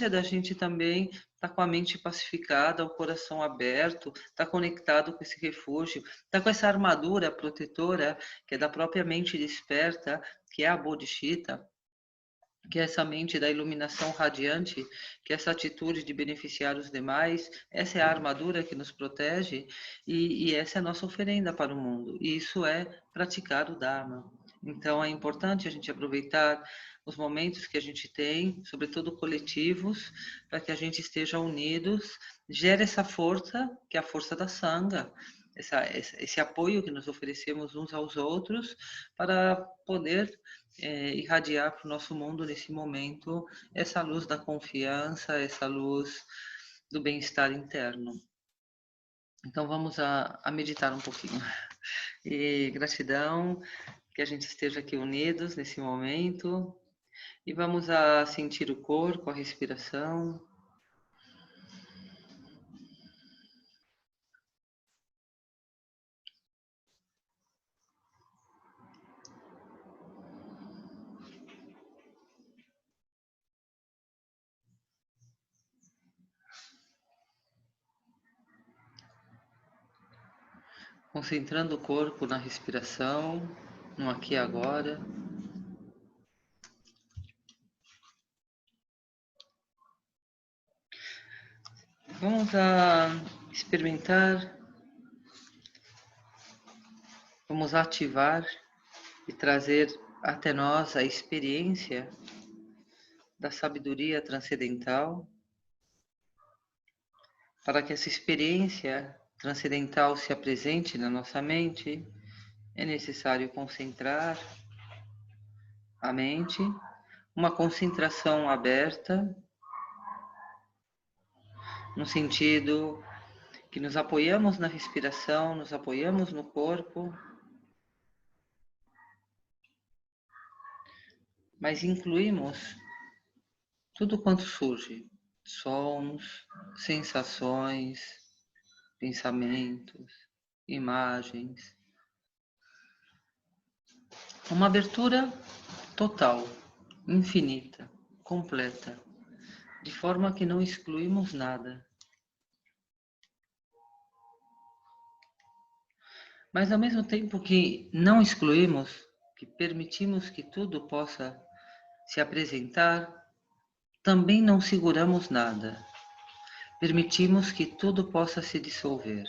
importância da gente também estar com a mente pacificada, o coração aberto, estar conectado com esse refúgio, estar com essa armadura protetora que é da própria mente desperta, que é a Bodhicitta, que é essa mente da iluminação radiante, que é essa atitude de beneficiar os demais, essa é a armadura que nos protege e essa é a nossa oferenda para o mundo. E isso é praticar o Dharma. Então é importante a gente aproveitar os momentos que a gente tem, sobretudo coletivos, para que a gente esteja unidos, gere essa força, que é a força da Sangha, esse apoio que nos oferecemos uns aos outros para poder irradiar para o nosso mundo nesse momento essa luz da confiança, essa luz do bem-estar interno. Então vamos a meditar um pouquinho. E gratidão que a gente esteja aqui unidos nesse momento. E vamos a sentir o corpo, a respiração. Concentrando o corpo na respiração, no aqui e agora. Vamos a experimentar, vamos ativar e trazer até nós a experiência da sabedoria transcendental. Para que essa experiência transcendental se apresente na nossa mente, é necessário concentrar a mente, uma concentração aberta, no sentido que nos apoiamos na respiração, nos apoiamos no corpo, mas incluímos tudo quanto surge, sons, sensações, pensamentos, imagens. Uma abertura total, infinita, completa, de forma que não excluímos nada. Mas ao mesmo tempo que não excluímos, que permitimos que tudo possa se apresentar, também não seguramos nada. Permitimos que tudo possa se dissolver.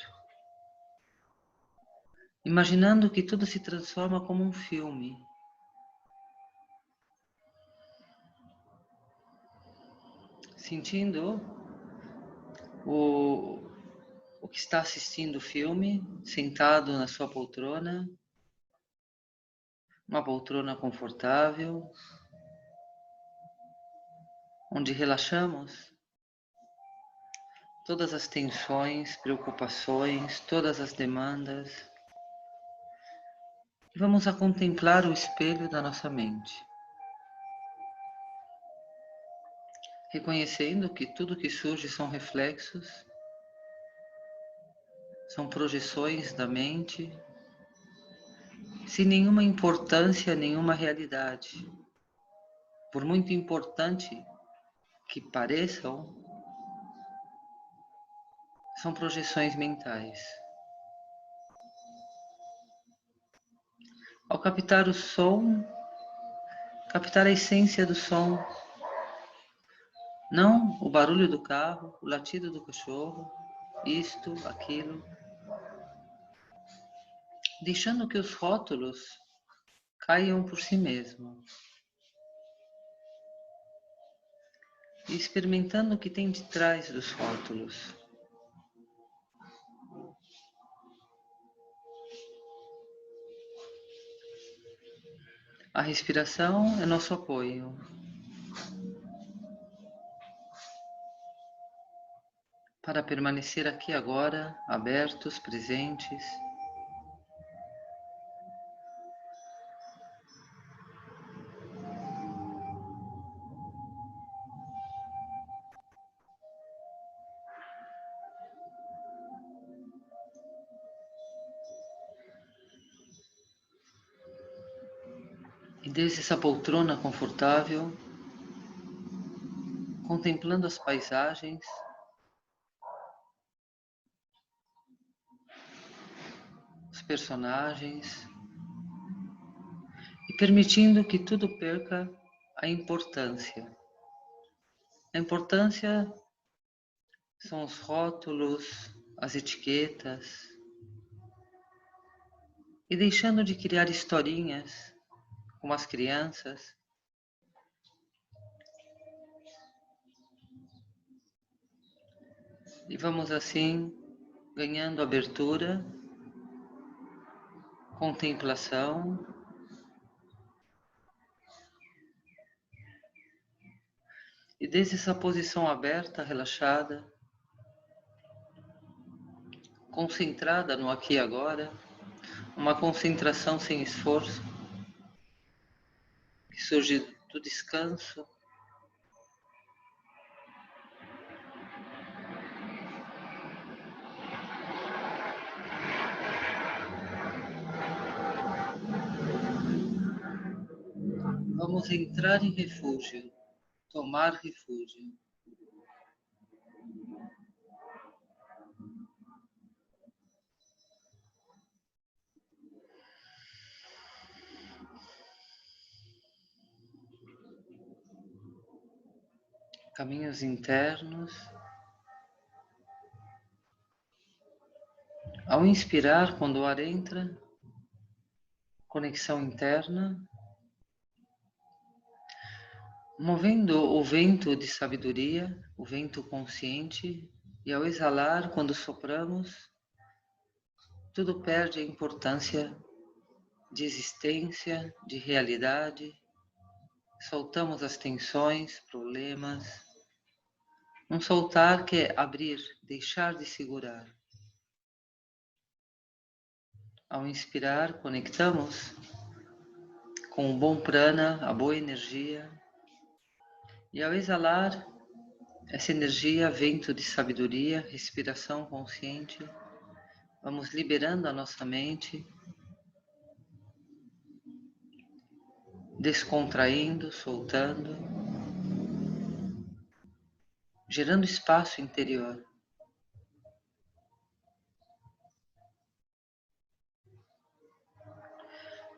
Imaginando que tudo se transforma como um filme. Sentindo o que está assistindo o filme, sentado na sua poltrona, uma poltrona confortável, onde relaxamos todas as tensões, preocupações, todas as demandas. E vamos a contemplar o espelho da nossa mente, reconhecendo que tudo que surge são reflexos, são projeções da mente, sem nenhuma importância, nenhuma realidade. Por muito importante que pareçam, são projeções mentais. Ao captar o som, captar a essência do som, não o barulho do carro, o latido do cachorro, isto, aquilo, deixando que os rótulos caiam por si mesmos e experimentando o que tem de trás dos rótulos. A respiração é nosso apoio. Para permanecer aqui agora, abertos, presentes. E desde essa poltrona confortável, contemplando as paisagens, os personagens, e permitindo que tudo perca a importância. A importância são os rótulos, as etiquetas, e deixando de criar historinhas com as crianças, e vamos assim ganhando abertura, contemplação, e desde essa posição aberta, relaxada, concentrada no aqui e agora, uma concentração sem esforço, que surge do descanso, vamos entrar em refúgio, tomar refúgio. Caminhos internos. Ao inspirar, quando o ar entra, conexão interna, movendo o vento de sabedoria, o vento consciente, e ao exalar, quando sopramos, tudo perde a importância de existência, de realidade, soltamos as tensões, problemas. Um soltar que é abrir, deixar de segurar. Ao inspirar, conectamos com o bom prana, a boa energia. E ao exalar, essa energia, vento de sabedoria, respiração consciente, vamos liberando a nossa mente, descontraindo, soltando, gerando espaço interior.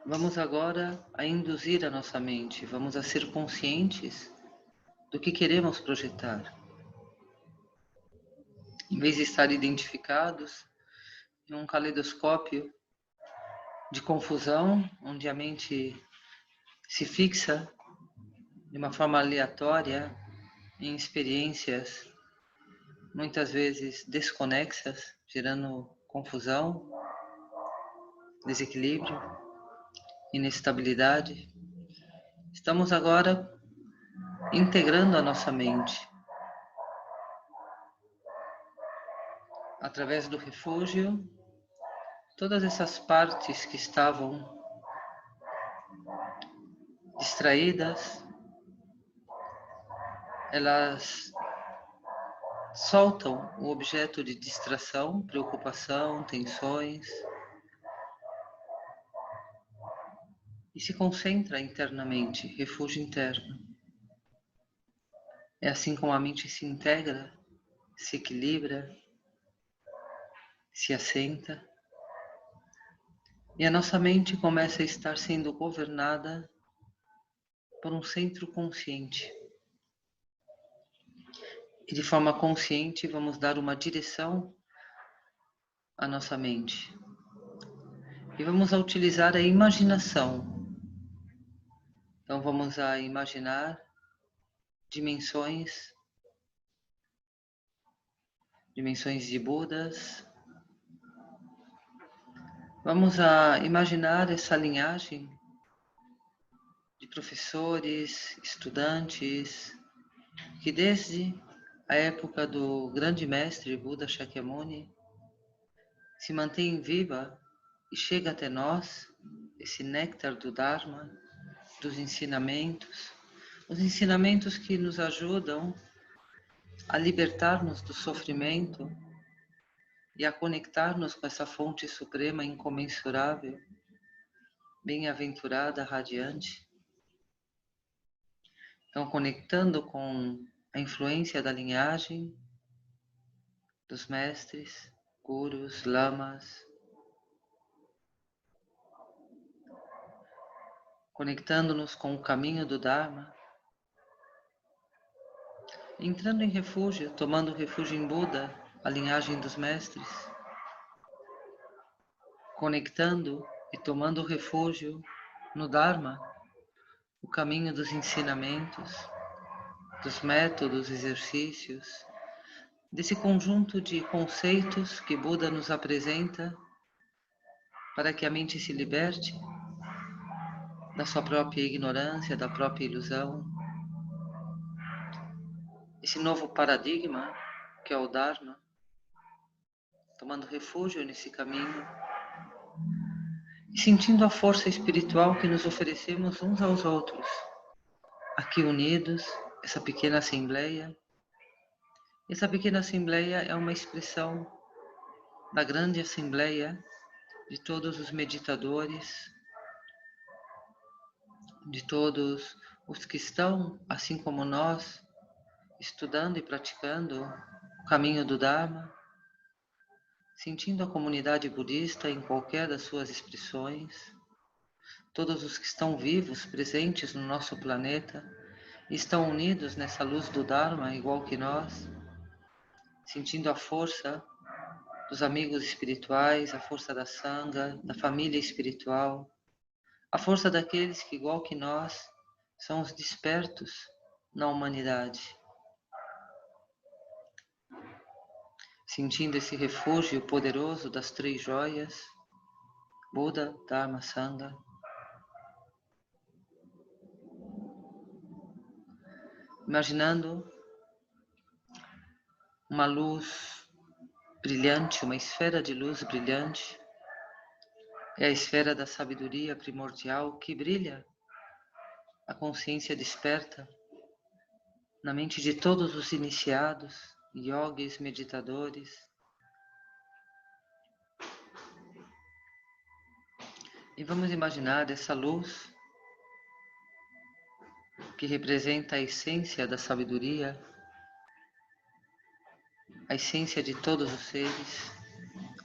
Vamos agora a induzir a nossa mente, vamos a ser conscientes do que queremos projetar. Em vez de estar identificados em um caleidoscópio de confusão, onde a mente se fixa de uma forma aleatória em experiências muitas vezes desconexas, gerando confusão, desequilíbrio, inestabilidade. Estamos agora integrando a nossa mente através do refúgio, todas essas partes que estavam distraídas, elas soltam o objeto de distração, preocupação, tensões, e se concentra internamente, refúgio interno. É assim como a mente se integra, se equilibra, se assenta, e a nossa mente começa a estar sendo governada por um centro consciente. E de forma consciente vamos dar uma direção à nossa mente. E vamos a utilizar a imaginação. Então vamos a imaginar dimensões de Budas. Vamos a imaginar essa linhagem de professores, estudantes, que desde a época do grande mestre Buda Shakyamuni se mantém viva e chega até nós, esse néctar do Dharma, dos ensinamentos, os ensinamentos que nos ajudam a libertar-nos do sofrimento e a conectar-nos com essa fonte suprema incomensurável, bem-aventurada, radiante. Então, conectando com a influência da linhagem, dos mestres, gurus, lamas, conectando-nos com o caminho do Dharma, entrando em refúgio, tomando refúgio em Buda, a linhagem dos mestres, conectando e tomando refúgio no Dharma, o caminho dos ensinamentos, dos métodos, exercícios, desse conjunto de conceitos que Buda nos apresenta para que a mente se liberte da sua própria ignorância, da própria ilusão. Esse novo paradigma, que é o Dharma, tomando refúgio nesse caminho e sentindo a força espiritual que nos oferecemos uns aos outros, aqui unidos, essa pequena assembleia. Essa pequena assembleia é uma expressão da grande assembleia de todos os meditadores, de todos os que estão, assim como nós, estudando e praticando o caminho do Dharma, sentindo a comunidade budista em qualquer das suas expressões, todos os que estão vivos, presentes no nosso planeta, estão unidos nessa luz do Dharma, igual que nós, sentindo a força dos amigos espirituais, a força da Sangha, da família espiritual, a força daqueles que, igual que nós, são os despertos na humanidade. Sentindo esse refúgio poderoso das três joias, Buda, Dharma, Sangha. Imaginando uma luz brilhante, uma esfera de luz brilhante, é a esfera da sabedoria primordial que brilha a consciência desperta na mente de todos os iniciados, yogis, meditadores. E vamos imaginar essa luz que representa a essência da sabedoria, a essência de todos os seres,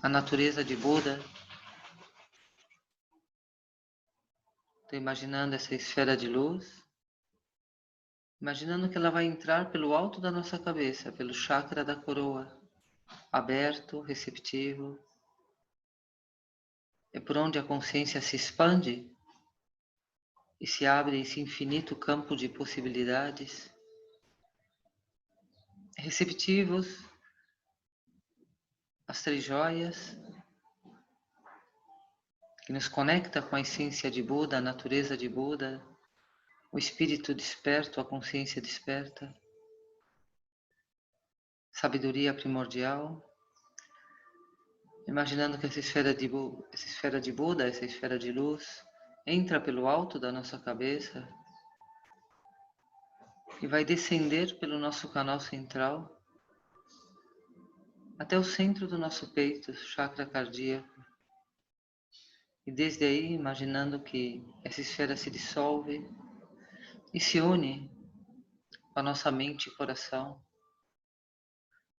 a natureza de Buda. Estou imaginando essa esfera de luz, imaginando que ela vai entrar pelo alto da nossa cabeça, pelo chakra da coroa, aberto, receptivo. É por onde a consciência se expande e se abre esse infinito campo de possibilidades, receptivos às três joias, que nos conecta com a essência de Buda, a natureza de Buda, o espírito desperto, a consciência desperta, sabedoria primordial, imaginando que essa esfera de Buda, essa esfera de luz, entra pelo alto da nossa cabeça e vai descender pelo nosso canal central até o centro do nosso peito, chakra cardíaco. E desde aí, imaginando que essa esfera se dissolve e se une com a nossa mente e coração,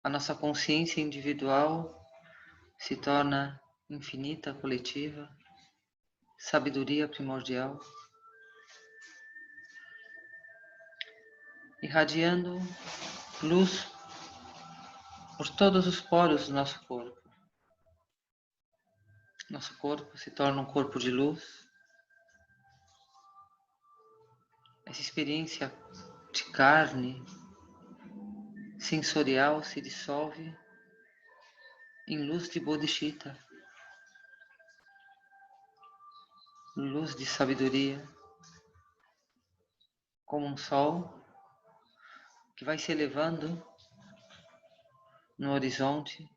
a nossa consciência individual se torna infinita, coletiva, sabedoria primordial, irradiando luz por todos os poros do nosso corpo. Nosso corpo se torna um corpo de luz. Essa experiência de carne sensorial se dissolve em luz de Bodhicitta, luz de sabedoria, como um sol que vai se elevando no horizonte.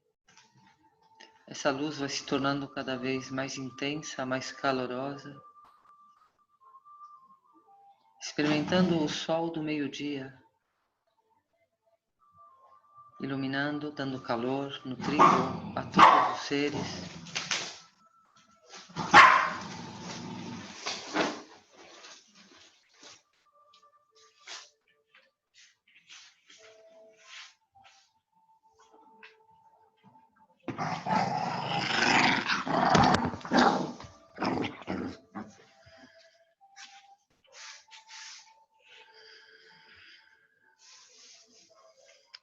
Essa luz vai se tornando cada vez mais intensa, mais calorosa, experimentando o sol do meio-dia, iluminando, dando calor, nutrindo a todos os seres.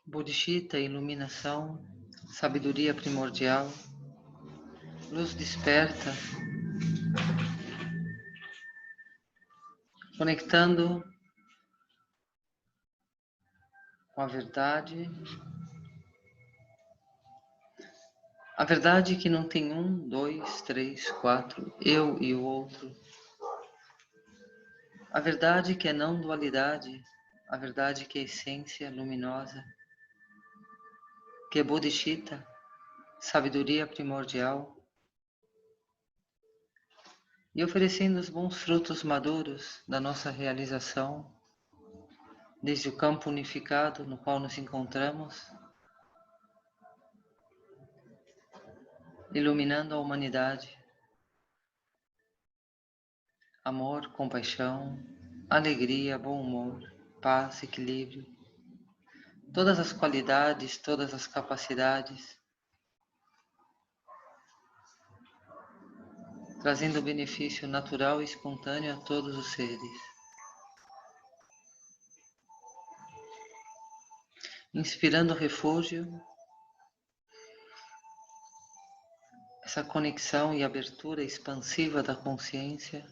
Bodhicitta, iluminação, sabedoria primordial, luz desperta, conectando com a verdade que não tem um, dois, três, quatro, eu e o outro, a verdade que é não dualidade, a verdade que é essência luminosa, que é Bodhicitta, sabedoria primordial, e oferecendo os bons frutos maduros da nossa realização, desde o campo unificado no qual nos encontramos, iluminando a humanidade, amor, compaixão, alegria, bom humor, paz, equilíbrio, todas as qualidades, todas as capacidades, trazendo benefício natural e espontâneo a todos os seres. Inspirando refúgio, essa conexão e abertura expansiva da consciência.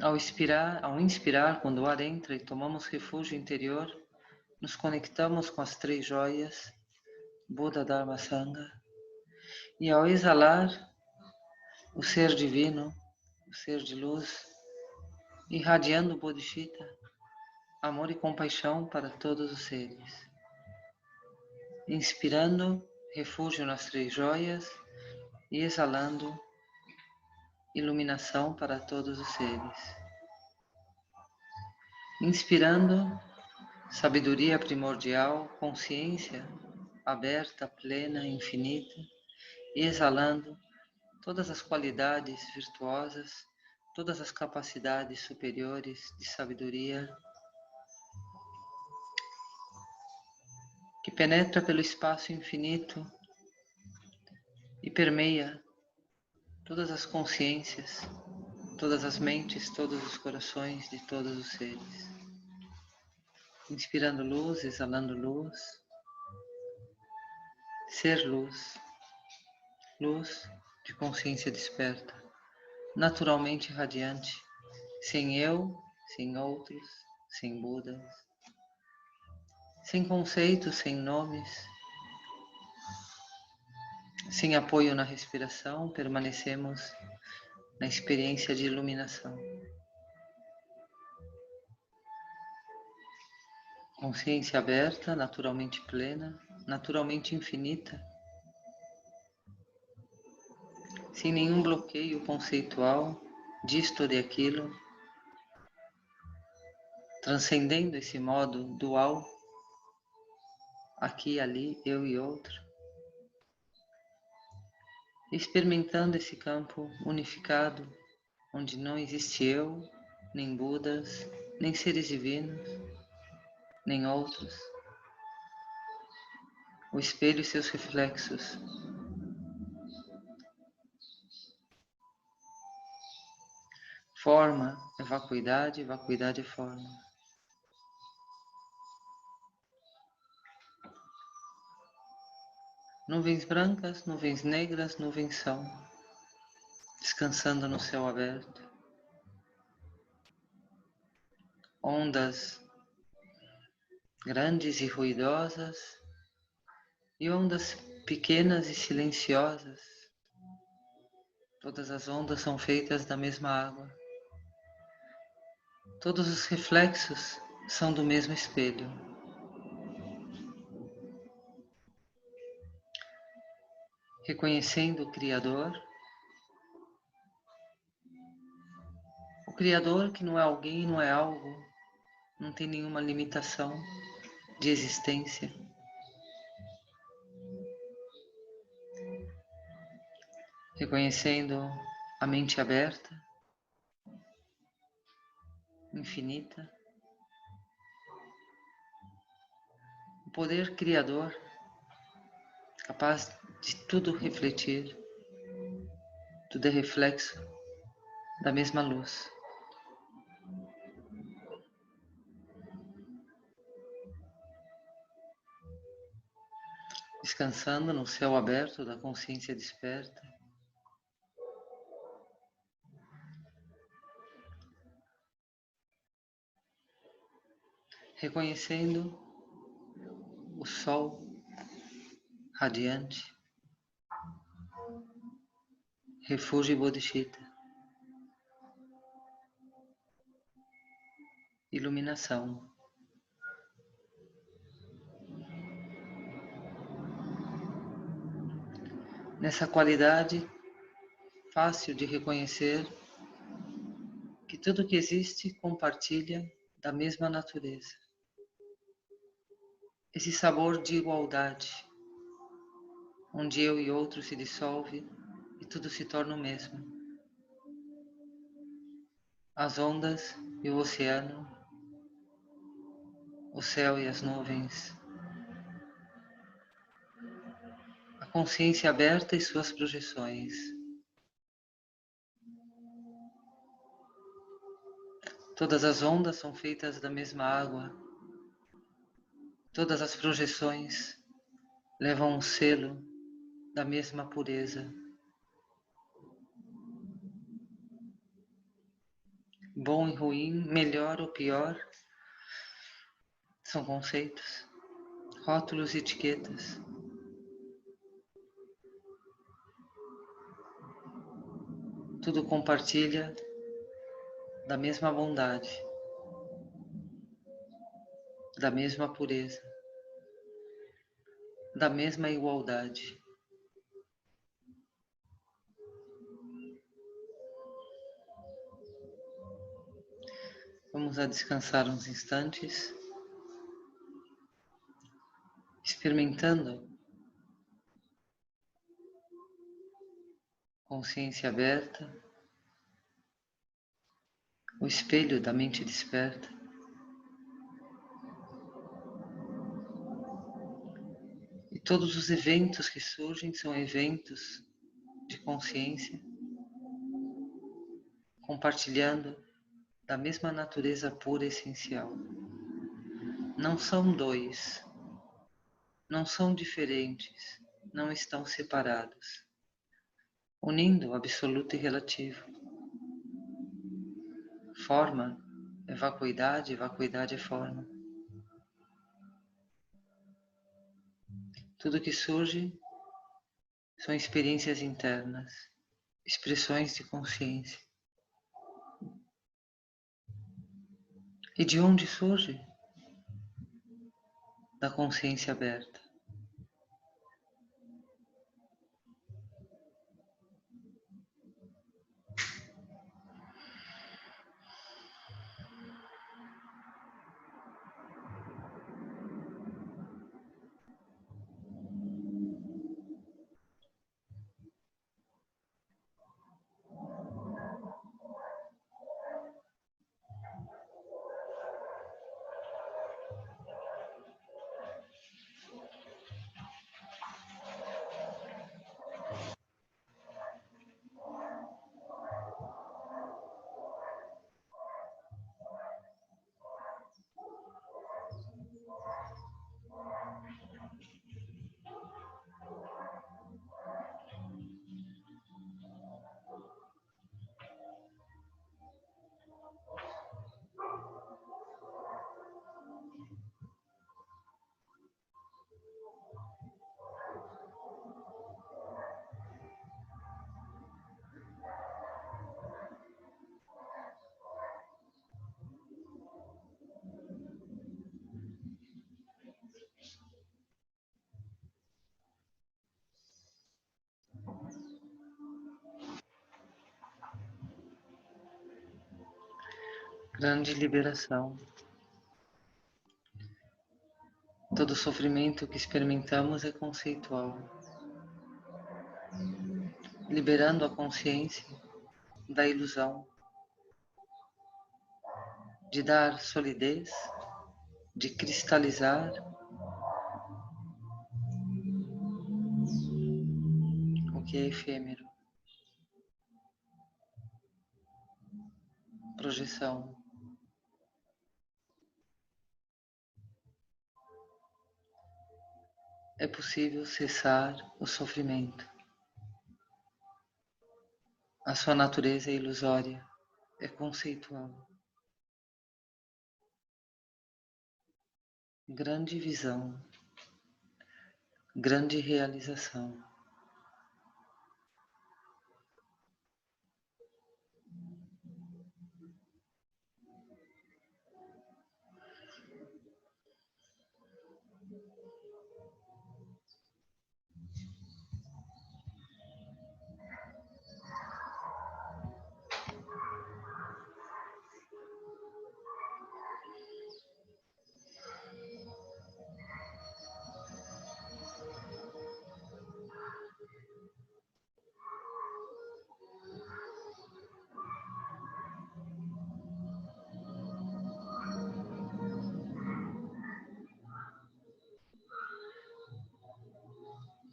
Ao inspirar, quando o ar entra e tomamos refúgio interior, nos conectamos com as três joias, Buda, Dharma, Sangha. E ao exalar, o ser divino, o ser de luz, irradiando Bodhicitta, amor e compaixão para todos os seres. Inspirando, refúgio nas três joias e exalando, iluminação para todos os seres. Inspirando, sabedoria primordial, consciência aberta, plena, infinita, e exalando todas as qualidades virtuosas, todas as capacidades superiores de sabedoria, que penetra pelo espaço infinito e permeia todas as consciências, todas as mentes, todos os corações de todos os seres. Inspirando luz, exalando luz, ser luz, luz de consciência desperta, naturalmente radiante, sem eu, sem outros, sem Budas, sem conceitos, sem nomes, sem apoio na respiração, permanecemos na experiência de iluminação. Consciência aberta, naturalmente plena, naturalmente infinita, sem nenhum bloqueio conceitual disto ou de aquilo, transcendendo esse modo dual, aqui, ali, eu e outro, experimentando esse campo unificado, onde não existe eu, nem Budas, nem seres divinos, nem outros, o espelho e seus reflexos. Forma é vacuidade, vacuidade é forma. Nuvens brancas, nuvens negras, nuvens são, descansando no céu aberto. Ondas grandes e ruidosas e ondas pequenas e silenciosas. Todas as ondas são feitas da mesma água. Todos os reflexos são do mesmo espelho. Reconhecendo o Criador que não é alguém, não é algo, não tem nenhuma limitação de existência. Reconhecendo a mente aberta, infinita, o poder criador capaz de tudo refletir, tudo é reflexo da mesma luz. Descansando no céu aberto da consciência desperta, reconhecendo o sol radiante, refúgio e bodhicitta, iluminação. Nessa qualidade fácil de reconhecer que tudo que existe compartilha da mesma natureza. Esse sabor de igualdade, onde eu e outro se dissolve e tudo se torna o mesmo. As ondas e o oceano, o céu e as nuvens, a consciência aberta e suas projeções. Todas as ondas são feitas da mesma água. Todas as projeções levam um selo da mesma pureza. Bom e ruim, melhor ou pior, são conceitos, rótulos e etiquetas. Tudo compartilha da mesma bondade, da mesma pureza, da mesma igualdade. Vamos a descansar uns instantes, experimentando consciência aberta, o espelho da mente desperta. E todos os eventos que surgem são eventos de consciência, compartilhando da mesma natureza pura e essencial. Não são dois, não são diferentes, não estão separados, unindo o absoluto e relativo. Forma é vacuidade, vacuidade é forma. Tudo que surge são experiências internas, expressões de consciência. E de onde surge? Da consciência aberta. Grande liberação. Todo sofrimento que experimentamos é conceitual. Liberando a consciência da ilusão de dar solidez, de cristalizar que é efêmero. Projeção. É possível cessar o sofrimento. A sua natureza é ilusória, é conceitual. Grande visão, grande realização.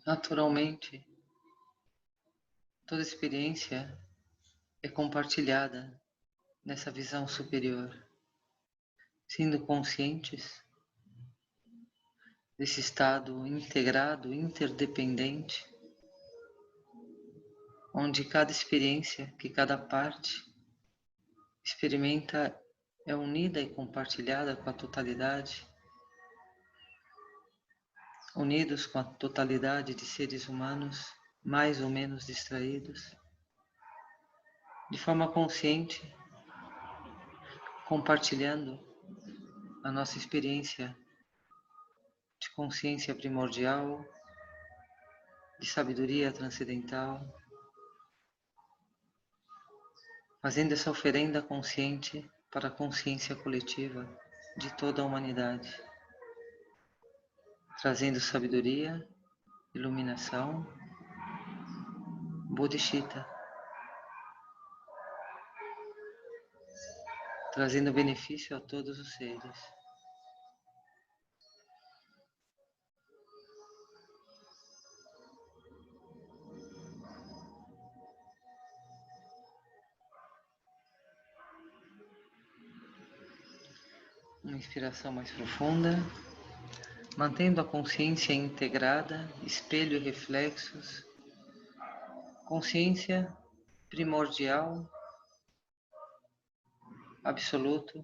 Naturalmente, toda experiência é compartilhada nessa visão superior, sendo conscientes desse estado integrado, interdependente, onde cada experiência que cada parte experimenta é unida e compartilhada com a totalidade, unidos com a totalidade de seres humanos, mais ou menos distraídos, de forma consciente, compartilhando a nossa experiência de consciência primordial, de sabedoria transcendental, fazendo essa oferenda consciente para a consciência coletiva de toda a humanidade, trazendo sabedoria, iluminação, bodhicitta, trazendo benefício a todos os seres. Uma inspiração mais profunda, mantendo a consciência integrada, espelho e reflexos, consciência primordial, absoluto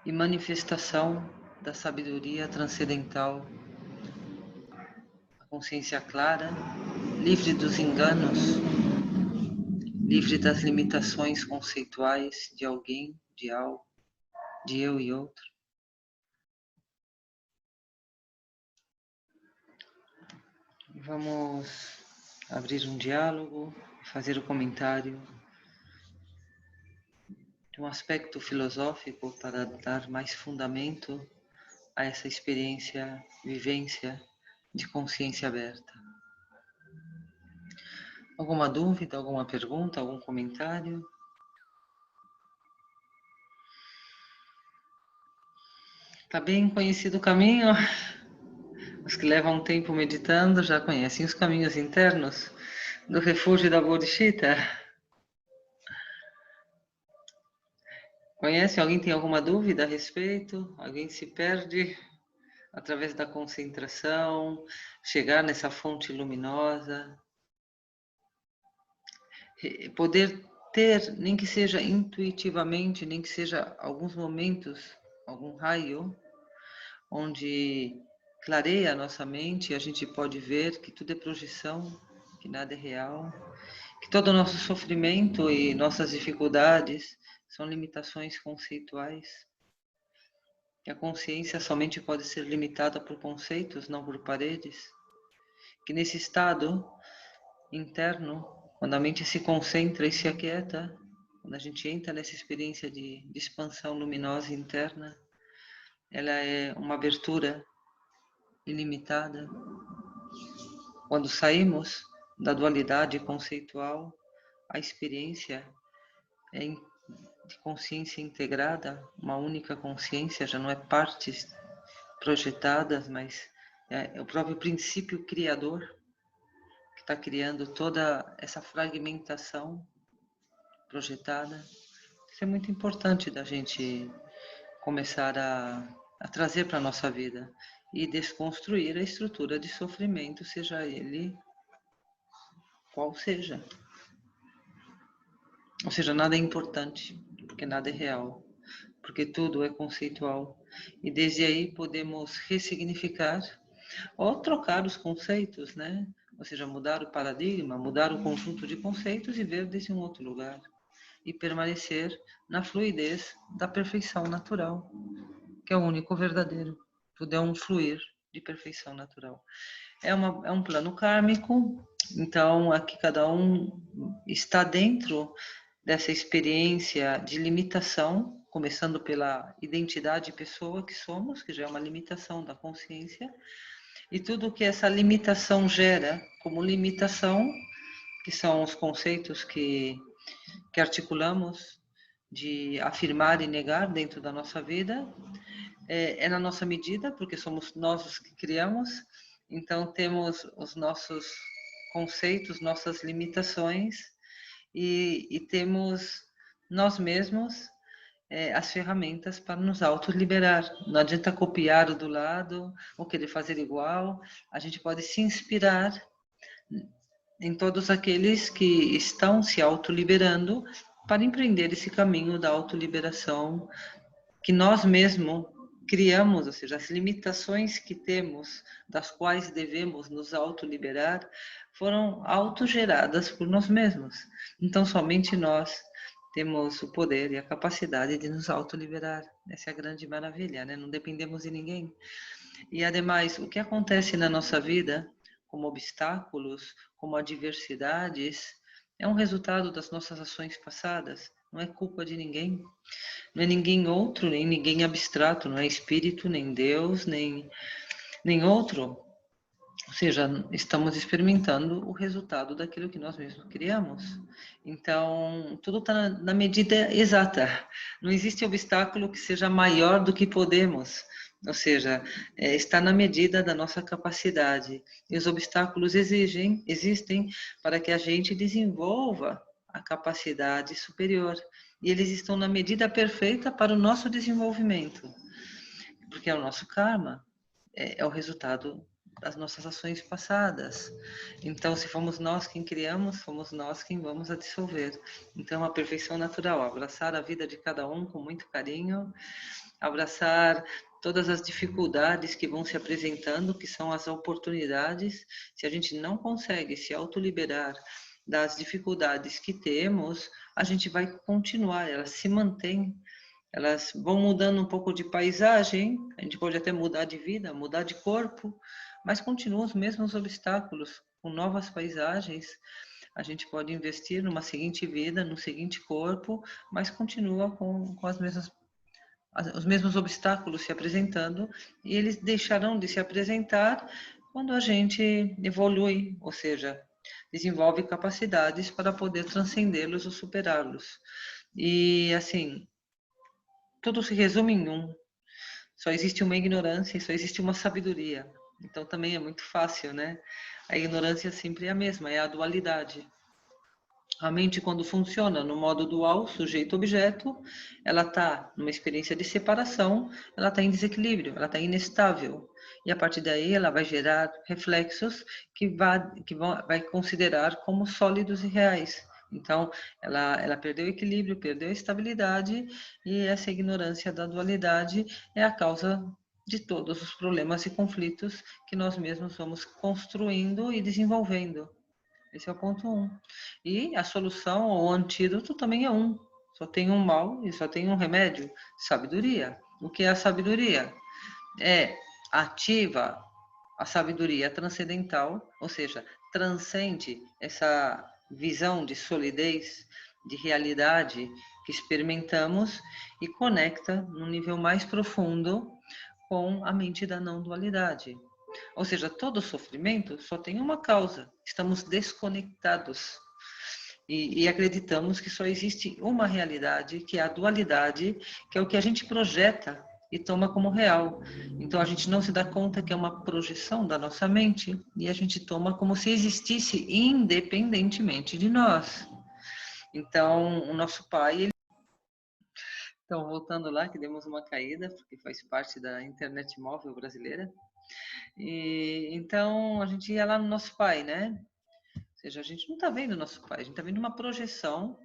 e manifestação da sabedoria transcendental, a consciência clara, livre dos enganos, livre das limitações conceituais de alguém, de algo, de eu e outro. Vamos abrir um diálogo, fazer o comentário de um aspecto filosófico para dar mais fundamento a essa experiência, vivência de consciência aberta. Alguma dúvida, alguma pergunta, algum comentário? Está bem conhecido o caminho? Os que levam tempo meditando já conhecem os caminhos internos do refúgio da Bodhicitta? Conhece? Alguém tem alguma dúvida a respeito? Alguém se perde através da concentração, chegar nessa fonte luminosa? Poder ter, nem que seja intuitivamente, nem que seja alguns momentos, algum raio, onde clareia a nossa mente e a gente pode ver que tudo é projeção, que nada é real, que todo o nosso sofrimento e nossas dificuldades são limitações conceituais, que a consciência somente pode ser limitada por conceitos, não por paredes, que nesse estado interno, quando a mente se concentra e se aquieta, quando a gente entra nessa experiência de expansão luminosa interna, ela é uma abertura ilimitada. Quando saímos da dualidade conceitual, a experiência é de consciência integrada, uma única consciência, já não é partes projetadas, mas é o próprio princípio criador. está criando toda essa fragmentação projetada. Isso é muito importante da gente começar a trazer para a nossa vida e desconstruir a estrutura de sofrimento, seja ele qual seja. Ou seja, nada é importante, porque nada é real, porque tudo é conceitual. E desde aí podemos ressignificar ou trocar os conceitos, né? Ou seja, mudar o paradigma, mudar o conjunto de conceitos e ver desde um outro lugar. E permanecer na fluidez da perfeição natural, que é o único verdadeiro. Tudo é um fluir de perfeição natural. É um plano kármico, então aqui cada um está dentro dessa experiência de limitação, começando pela identidade pessoa que somos, que já é uma limitação da consciência, e tudo que essa limitação gera como limitação, que são os conceitos que articulamos de afirmar e negar dentro da nossa vida, é na nossa medida, porque somos nós os que criamos, então temos os nossos conceitos, nossas limitações, e temos nós mesmos as ferramentas para nos autoliberar. Não adianta copiar o do lado ou querer fazer igual, a gente pode se inspirar em todos aqueles que estão se autoliberando para empreender esse caminho da autoliberação que nós mesmos criamos, ou seja, as limitações que temos, das quais devemos nos autoliberar, foram autogeradas por nós mesmos. Então, somente nós temos o poder e a capacidade de nos autoliberar. Essa é a grande maravilha, né? Não dependemos de ninguém. E, ademais, o que acontece na nossa vida, como obstáculos, como adversidades, é um resultado das nossas ações passadas. Não é culpa de ninguém. Não é ninguém outro, nem ninguém abstrato, não é espírito, nem Deus, nem outro. Ou seja, estamos experimentando o resultado daquilo que nós mesmos criamos. Então, tudo está na medida exata. Não existe obstáculo que seja maior do que podemos. Ou seja, está na medida da nossa capacidade. E os obstáculos existem para que a gente desenvolva a capacidade superior. E eles estão na medida perfeita para o nosso desenvolvimento. Porque é o nosso karma, é o resultado das nossas ações passadas. Então, se fomos nós quem criamos, fomos nós quem vamos a dissolver. Então, a perfeição natural, abraçar a vida de cada um com muito carinho, abraçar todas as dificuldades que vão se apresentando, que são as oportunidades. Se a gente não consegue se autoliberar das dificuldades que temos, a gente vai continuar, elas se mantêm. Elas vão mudando um pouco de paisagem, a gente pode até mudar de vida, mudar de corpo, mas continuam os mesmos obstáculos, com novas paisagens. A gente pode investir numa seguinte vida, no seguinte corpo, mas continua com os mesmos obstáculos se apresentando, e eles deixarão de se apresentar quando a gente evolui, ou seja, desenvolve capacidades para poder transcendê-los ou superá-los. E assim, tudo se resume em um. Só existe uma ignorância e só existe uma sabedoria. Então também é muito fácil, né? A ignorância sempre é a mesma, é a dualidade. A mente, quando funciona no modo dual, sujeito-objeto, ela está numa experiência de separação, ela está em desequilíbrio, ela está inestável. E a partir daí ela vai gerar reflexos que vai considerar como sólidos e reais. Então, ela perdeu o equilíbrio, perdeu a estabilidade, e essa ignorância da dualidade é a causa de todos os problemas e conflitos que nós mesmos vamos construindo e desenvolvendo. Esse é o ponto 1. E a solução ou o antídoto também é um. Só tem um mal e só tem um remédio. Sabedoria. O que é a sabedoria? É ativa a sabedoria transcendental, ou seja, transcende essa visão de solidez, de realidade que experimentamos e conecta num nível mais profundo com a mente da não dualidade. Ou seja, todo sofrimento só tem uma causa. Estamos desconectados. E acreditamos que só existe uma realidade, que é a dualidade, que é o que a gente projeta e toma como real. Então a gente não se dá conta que é uma projeção da nossa mente e a gente toma como se existisse independentemente de nós. Então o nosso pai, então voltando lá que demos uma caída, porque faz parte da internet móvel brasileira. E então a gente ia lá no nosso pai, né? Ou seja, a gente não está vendo o nosso pai, a gente está vendo uma projeção,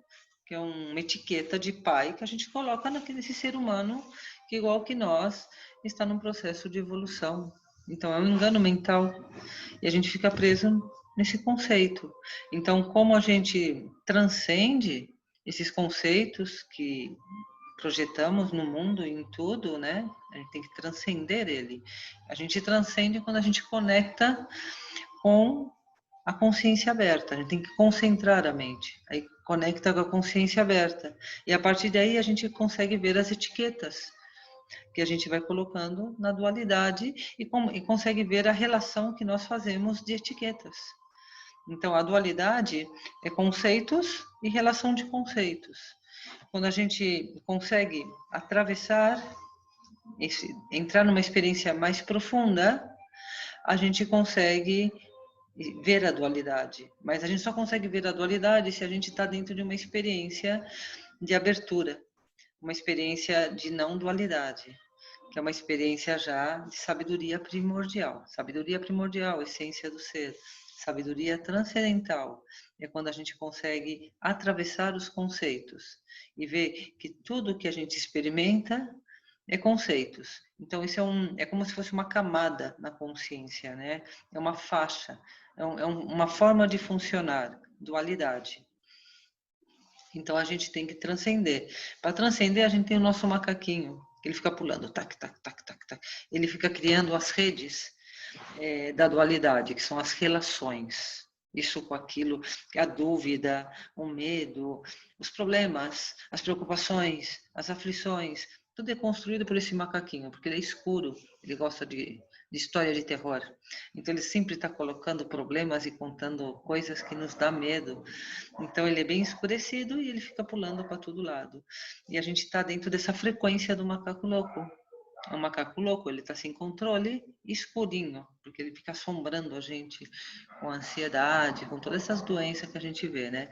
que é uma etiqueta de pai que a gente coloca nesse ser humano que, igual que nós, está num processo de evolução. Então, é um engano mental e a gente fica preso nesse conceito. Então, como a gente transcende esses conceitos que projetamos no mundo, em tudo, né? A gente tem que transcender ele. A gente transcende quando a gente conecta com a consciência aberta, a gente tem que concentrar a mente, aí conecta com a consciência aberta, e a partir daí a gente consegue ver as etiquetas que a gente vai colocando na dualidade e consegue ver a relação que nós fazemos de etiquetas. Então, a dualidade é conceitos e relação de conceitos. Quando a gente consegue atravessar, entrar numa experiência mais profunda, a gente consegue ver a dualidade, mas a gente só consegue ver a dualidade se a gente está dentro de uma experiência de abertura, uma experiência de não dualidade, que é uma experiência já de sabedoria primordial, essência do ser, sabedoria transcendental, é quando a gente consegue atravessar os conceitos e ver que tudo que a gente experimenta é conceitos. Então, isso é como se fosse uma camada na consciência, né? É uma faixa, uma forma de funcionar, dualidade. Então, a gente tem que transcender. Para transcender, a gente tem o nosso macaquinho, que ele fica pulando, tac, tac, tac, tac, tac. Ele fica criando as redes da dualidade, que são as relações. Isso com aquilo, a dúvida, o medo, os problemas, as preocupações, as aflições, tudo é construído por esse macaquinho, porque ele é escuro, ele gosta de história de terror. Então ele sempre está colocando problemas e contando coisas que nos dá medo. Então ele é bem escurecido e ele fica pulando para todo lado. E a gente está dentro dessa frequência do macaco louco. É um macaco louco, ele está sem controle, escurinho, porque ele fica assombrando a gente com ansiedade, com todas essas doenças que a gente vê, né?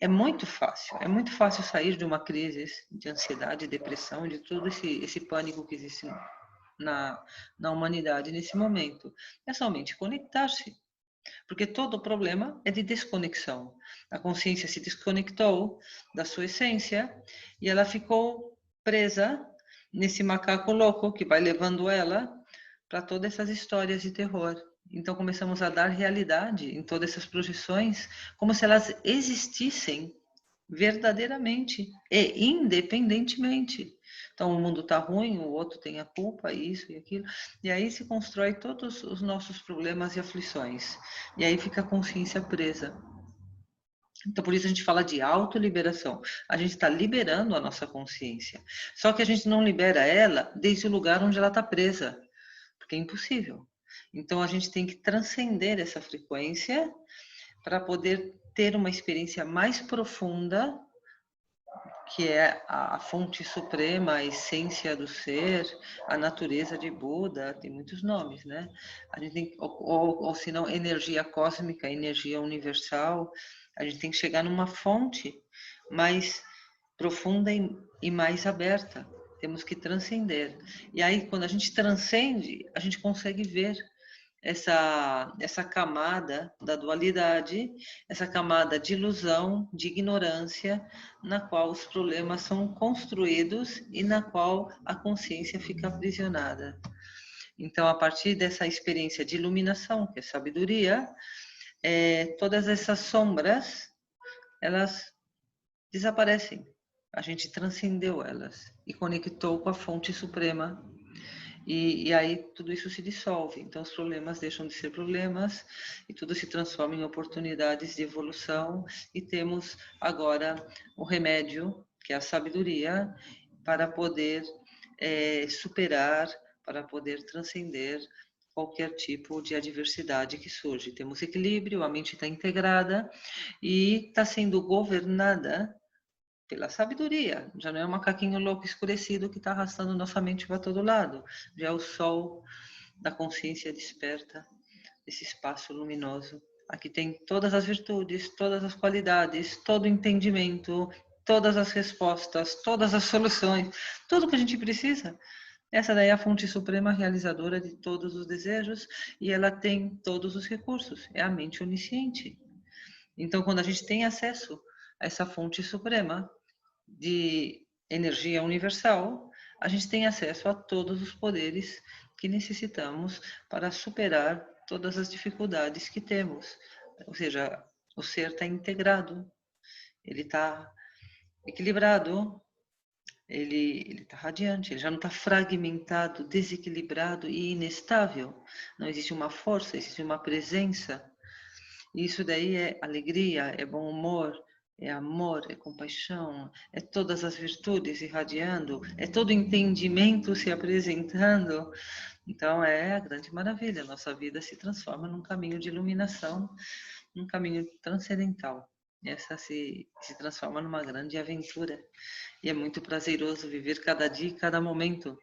É muito fácil sair de uma crise de ansiedade, depressão, de todo esse pânico que existe na humanidade nesse momento. É somente conectar-se, porque todo problema é de desconexão. A consciência se desconectou da sua essência e ela ficou presa nesse macaco louco que vai levando ela para todas essas histórias de terror. Então começamos a dar realidade em todas essas projeções como se elas existissem verdadeiramente e independentemente. Então o mundo está ruim, o outro tem a culpa, isso e aquilo, e aí se constrói todos os nossos problemas e aflições. E aí fica a consciência presa. Então, por isso a gente fala de autoliberação. A gente está liberando a nossa consciência. Só que a gente não libera ela desde o lugar onde ela está presa, porque é impossível. Então, a gente tem que transcender essa frequência para poder ter uma experiência mais profunda, que é a fonte suprema, a essência do ser, a natureza de Buda, tem muitos nomes, né? A gente tem, ou se não, energia cósmica, energia universal. A gente tem que chegar numa fonte mais profunda e mais aberta. Temos que transcender. E aí, quando a gente transcende, a gente consegue ver essa camada da dualidade, essa camada de ilusão, de ignorância, na qual os problemas são construídos e na qual a consciência fica aprisionada. Então, a partir dessa experiência de iluminação, que é sabedoria, todas essas sombras, elas desaparecem. A gente transcendeu elas e conectou com a fonte suprema. E aí tudo isso se dissolve. Então os problemas deixam de ser problemas e tudo se transforma em oportunidades de evolução. E temos agora o remédio, que é a sabedoria, para poder superar, para poder transcender qualquer tipo de adversidade que surge. Temos equilíbrio, a mente está integrada e está sendo governada pela sabedoria. Já não é um macaquinho louco escurecido que está arrastando nossa mente para todo lado. Já é o sol da consciência desperta, esse espaço luminoso. Aqui tem todas as virtudes, todas as qualidades, todo o entendimento, todas as respostas, todas as soluções, tudo que a gente precisa. Essa daí é a fonte suprema realizadora de todos os desejos e ela tem todos os recursos. É a mente onisciente. Então, quando a gente tem acesso a essa fonte suprema de energia universal, a gente tem acesso a todos os poderes que necessitamos para superar todas as dificuldades que temos. Ou seja, o ser está integrado, ele está equilibrado, ele está radiante, ele já não está fragmentado, desequilibrado e inestável. Não existe uma força, existe uma presença. E isso daí é alegria, é bom humor, é amor, é compaixão, é todas as virtudes irradiando, é todo entendimento se apresentando. Então é a grande maravilha, nossa vida se transforma num caminho de iluminação, num caminho transcendental. Essa se transforma numa grande aventura. E é muito prazeroso viver cada dia e cada momento,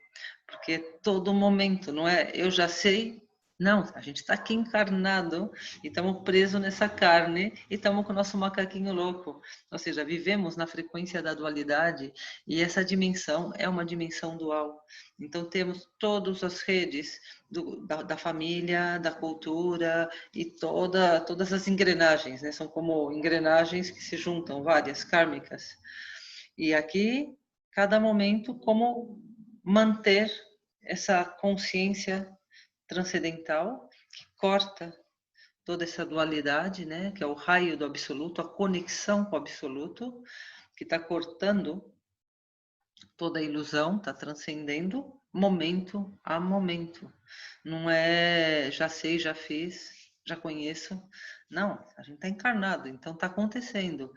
porque todo momento, não é? Eu já sei. Não, a gente está aqui encarnado e estamos presos nessa carne e estamos com o nosso macaquinho louco. Ou seja, vivemos na frequência da dualidade e essa dimensão é uma dimensão dual. Então temos todas as redes da família, da cultura e todas as engrenagens, né? São como engrenagens que se juntam, várias, kármicas. E aqui, cada momento, como manter essa consciência transcendental que corta toda essa dualidade, né? Que é o raio do absoluto, a conexão com o absoluto, que está cortando toda a ilusão, está transcendendo momento a momento. Não é já sei, já fiz, já conheço. Não, a gente está encarnado, então está acontecendo.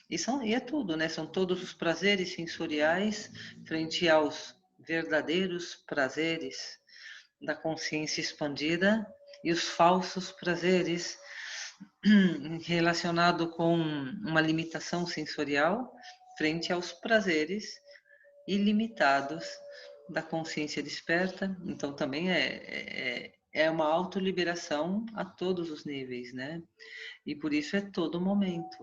E é tudo, né? São todos os prazeres sensoriais frente aos verdadeiros prazeres da consciência expandida e os falsos prazeres relacionados com uma limitação sensorial frente aos prazeres ilimitados da consciência desperta. Então também é uma autoliberação a todos os níveis, né? E por isso é todo momento.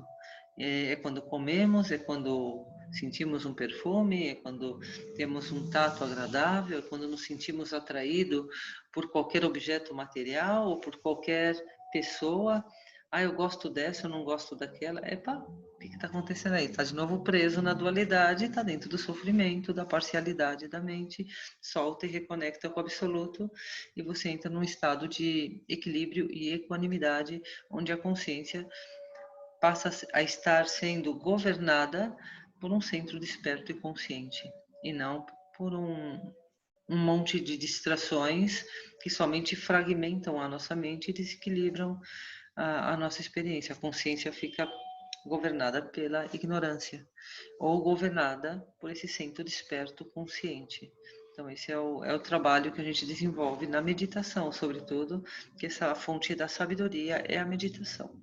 É quando comemos, é quando sentimos um perfume, é quando temos um tato agradável, é quando nos sentimos atraídos por qualquer objeto material ou por qualquer pessoa. Ah, eu gosto dessa, eu não gosto daquela. Epa, o que está acontecendo aí? Está de novo preso na dualidade, está dentro do sofrimento, da parcialidade da mente. Solta e reconecta com o absoluto e você entra num estado de equilíbrio e equanimidade, onde a consciência passa a estar sendo governada por um centro desperto e consciente, e não por um monte de distrações que somente fragmentam a nossa mente e desequilibram a nossa experiência. A consciência fica governada pela ignorância ou governada por esse centro desperto consciente. Então esse é o trabalho que a gente desenvolve na meditação, sobretudo, que essa fonte da sabedoria é a meditação.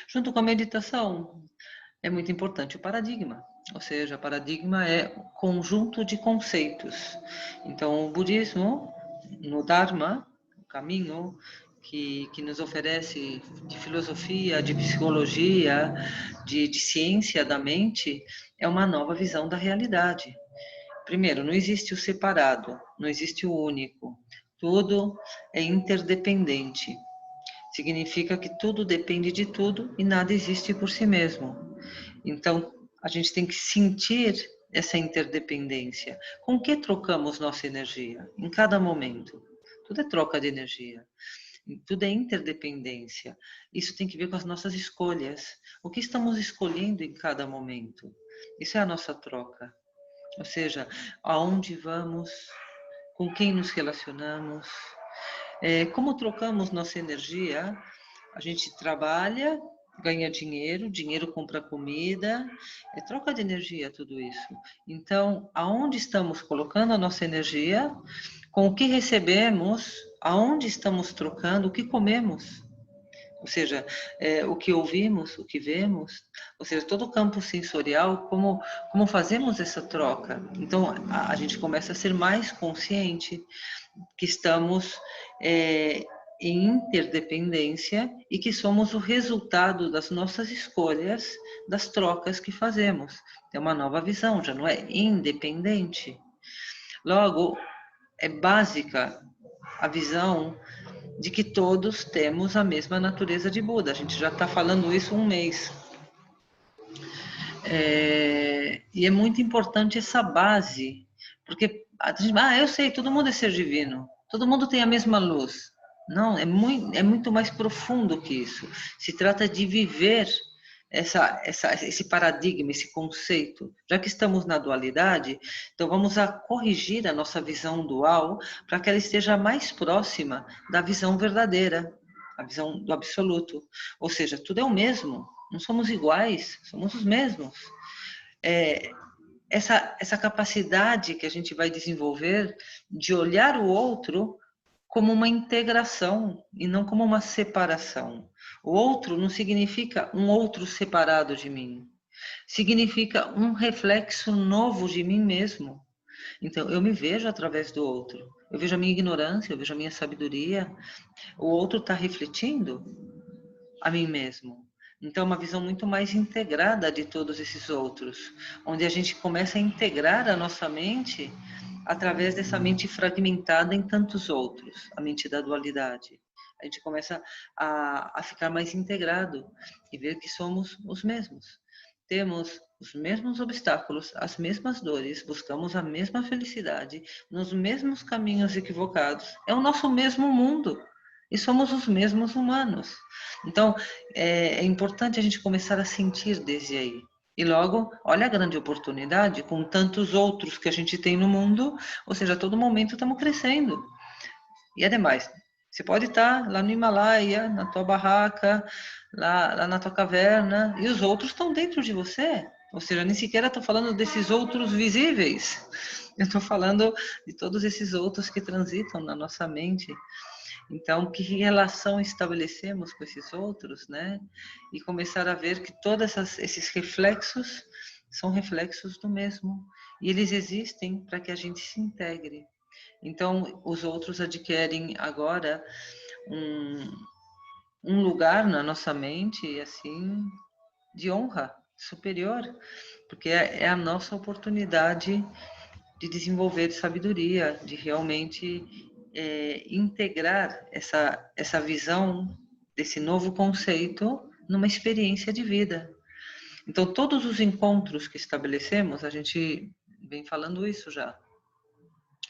Junto com a meditação, é muito importante o paradigma, ou seja, paradigma é um conjunto de conceitos. Então, o budismo, no Dharma, o caminho que nos oferece de filosofia, de psicologia, de ciência da mente, é uma nova visão da realidade. Primeiro, não existe o separado, não existe o único. Tudo é interdependente. Significa que tudo depende de tudo e nada existe por si mesmo. Então, a gente tem que sentir essa interdependência. Com que trocamos nossa energia? Em cada momento. Tudo é troca de energia. Tudo é interdependência. Isso tem que ver com as nossas escolhas. O que estamos escolhendo em cada momento? Isso é a nossa troca. Ou seja, aonde vamos, com quem nos relacionamos, como trocamos nossa energia. A gente trabalha, ganha dinheiro, dinheiro compra comida, é troca de energia tudo isso. Então, aonde estamos colocando a nossa energia, com o que recebemos, aonde estamos trocando, o que comemos. Ou seja, o que ouvimos, o que vemos, ou seja, todo o campo sensorial, como fazemos essa troca. Então, a gente começa a ser mais consciente que estamos em interdependência e que somos o resultado das nossas escolhas, das trocas que fazemos. É uma nova visão, já não é independente. Logo, é básica a visão de que todos temos a mesma natureza de Buda. A gente já está falando isso há um mês. E é muito importante essa base, porque eu sei, todo mundo é ser divino, todo mundo tem a mesma luz. Não, é muito mais profundo que isso. Se trata de viver esse paradigma, esse conceito. Já que estamos na dualidade, então vamos a corrigir a nossa visão dual para que ela esteja mais próxima da visão verdadeira, a visão do absoluto. Ou seja, tudo é o mesmo, não somos iguais, somos os mesmos. Essa capacidade que a gente vai desenvolver de olhar o outro como uma integração e não como uma separação. O outro não significa um outro separado de mim, significa um reflexo novo de mim mesmo. Então, eu me vejo através do outro, eu vejo a minha ignorância, eu vejo a minha sabedoria, o outro está refletindo a mim mesmo. Então, uma visão muito mais integrada de todos esses outros, onde a gente começa a integrar a nossa mente através dessa mente fragmentada em tantos outros, a mente da dualidade. A gente começa a ficar mais integrado e ver que somos os mesmos. Temos os mesmos obstáculos, as mesmas dores, buscamos a mesma felicidade, nos mesmos caminhos equivocados. É o nosso mesmo mundo e somos os mesmos humanos. Então, é importante a gente começar a sentir desde aí. E logo, olha a grande oportunidade com tantos outros que a gente tem no mundo, ou seja, a todo momento estamos crescendo. E ademais, você pode estar lá no Himalaia, na tua barraca, lá na tua caverna, e os outros estão dentro de você. Ou seja, nem sequer estou falando desses outros visíveis. Eu estou falando de todos esses outros que transitam na nossa mente. Então, que relação estabelecemos com esses outros, né? E começar a ver que todos esses reflexos são reflexos do mesmo. E eles existem para que a gente se integre. Então, os outros adquirem agora um lugar na nossa mente, assim, de honra superior, porque é a nossa oportunidade de desenvolver sabedoria, de realmente integrar essa visão desse novo conceito numa experiência de vida. Então, todos os encontros que estabelecemos, a gente vem falando isso já.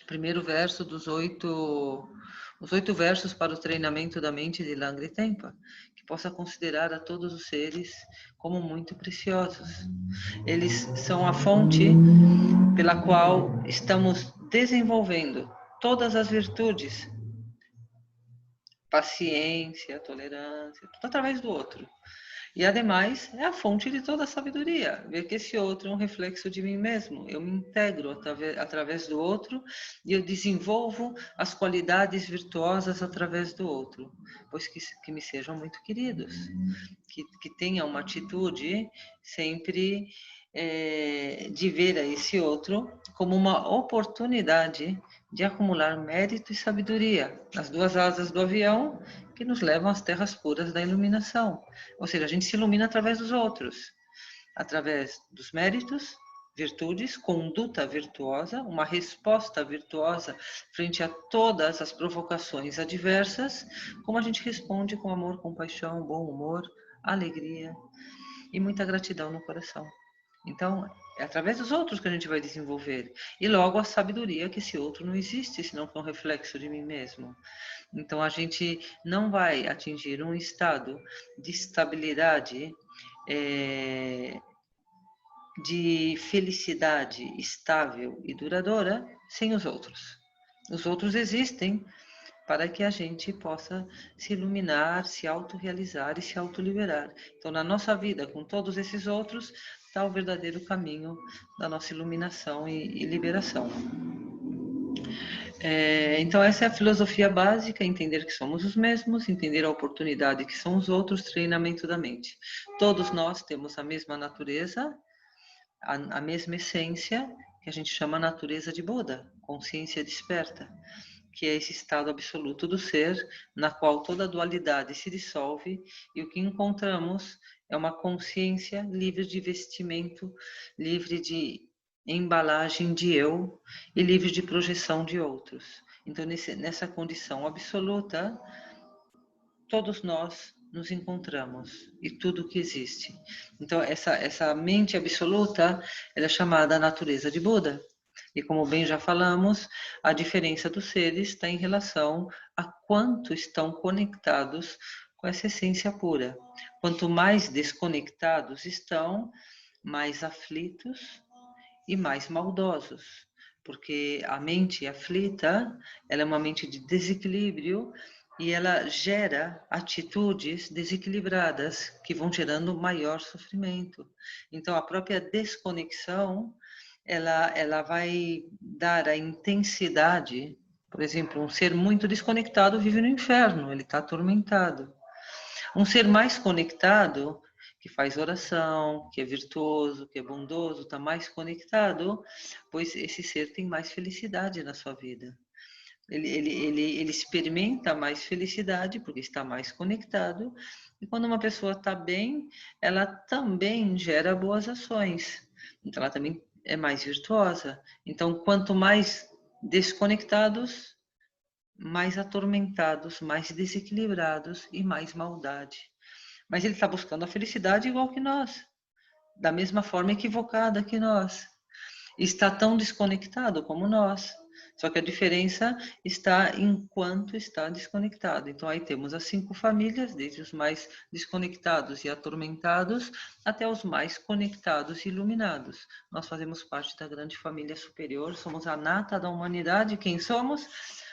Primeiro verso os 8 versos para o treinamento da mente de Langri Tempa, que possa considerar a todos os seres como muito preciosos. Eles são a fonte pela qual estamos desenvolvendo todas as virtudes, paciência, tolerância, tudo através do outro. E, ademais, é a fonte de toda a sabedoria, ver que esse outro é um reflexo de mim mesmo. Eu me integro através do outro e eu desenvolvo as qualidades virtuosas através do outro, pois que me sejam muito queridos, que tenham uma atitude sempre de ver a esse outro como uma oportunidade de acumular mérito e sabedoria, as duas asas do avião que nos levam às terras puras da iluminação. Ou seja, a gente se ilumina através dos outros, através dos méritos, virtudes, conduta virtuosa, uma resposta virtuosa frente a todas as provocações adversas, como a gente responde com amor, compaixão, bom humor, alegria e muita gratidão no coração. Então, é através dos outros que a gente vai desenvolver. E logo a sabedoria que esse outro não existe, senão que é um reflexo de mim mesmo. Então, a gente não vai atingir um estado de estabilidade, de felicidade estável e duradoura sem os outros. Os outros existem para que a gente possa se iluminar, se autorrealizar e se autoliberar. Então, na nossa vida, com todos esses outros, está o verdadeiro caminho da nossa iluminação e liberação. Então essa é a filosofia básica, entender que somos os mesmos, entender a oportunidade que são os outros, treinamento da mente. Todos nós temos a mesma natureza, a mesma essência, que a gente chama natureza de Buda, consciência desperta, que é esse estado absoluto do ser, na qual toda dualidade se dissolve e o que encontramos é uma consciência livre de vestimento, livre de embalagem de eu e livre de projeção de outros. Então, nessa condição absoluta, todos nós nos encontramos e tudo que existe. Então, essa mente absoluta, ela é chamada natureza de Buda. E como bem já falamos, a diferença dos seres está em relação a quanto estão conectados com essa essência pura. Quanto mais desconectados estão, mais aflitos e mais maldosos. Porque a mente aflita, ela é uma mente de desequilíbrio e ela gera atitudes desequilibradas que vão gerando maior sofrimento. Então, a própria desconexão, ela vai dar a intensidade. Por exemplo, um ser muito desconectado vive no inferno, ele está atormentado. Um ser mais conectado, que faz oração, que é virtuoso, que é bondoso, está mais conectado, pois esse ser tem mais felicidade na sua vida. Ele experimenta mais felicidade porque está mais conectado. E quando uma pessoa está bem, ela também gera boas ações. Então, ela também é mais virtuosa. Então, quanto mais desconectados, mais atormentados, mais desequilibrados e mais maldade. Mas ele está buscando a felicidade igual que nós, da mesma forma equivocada que nós. Está tão desconectado como nós. Só que a diferença está em quanto está desconectado. Então aí temos as 5 famílias, desde os mais desconectados e atormentados até os mais conectados e iluminados. Nós fazemos parte da grande família superior, somos a nata da humanidade. Quem somos?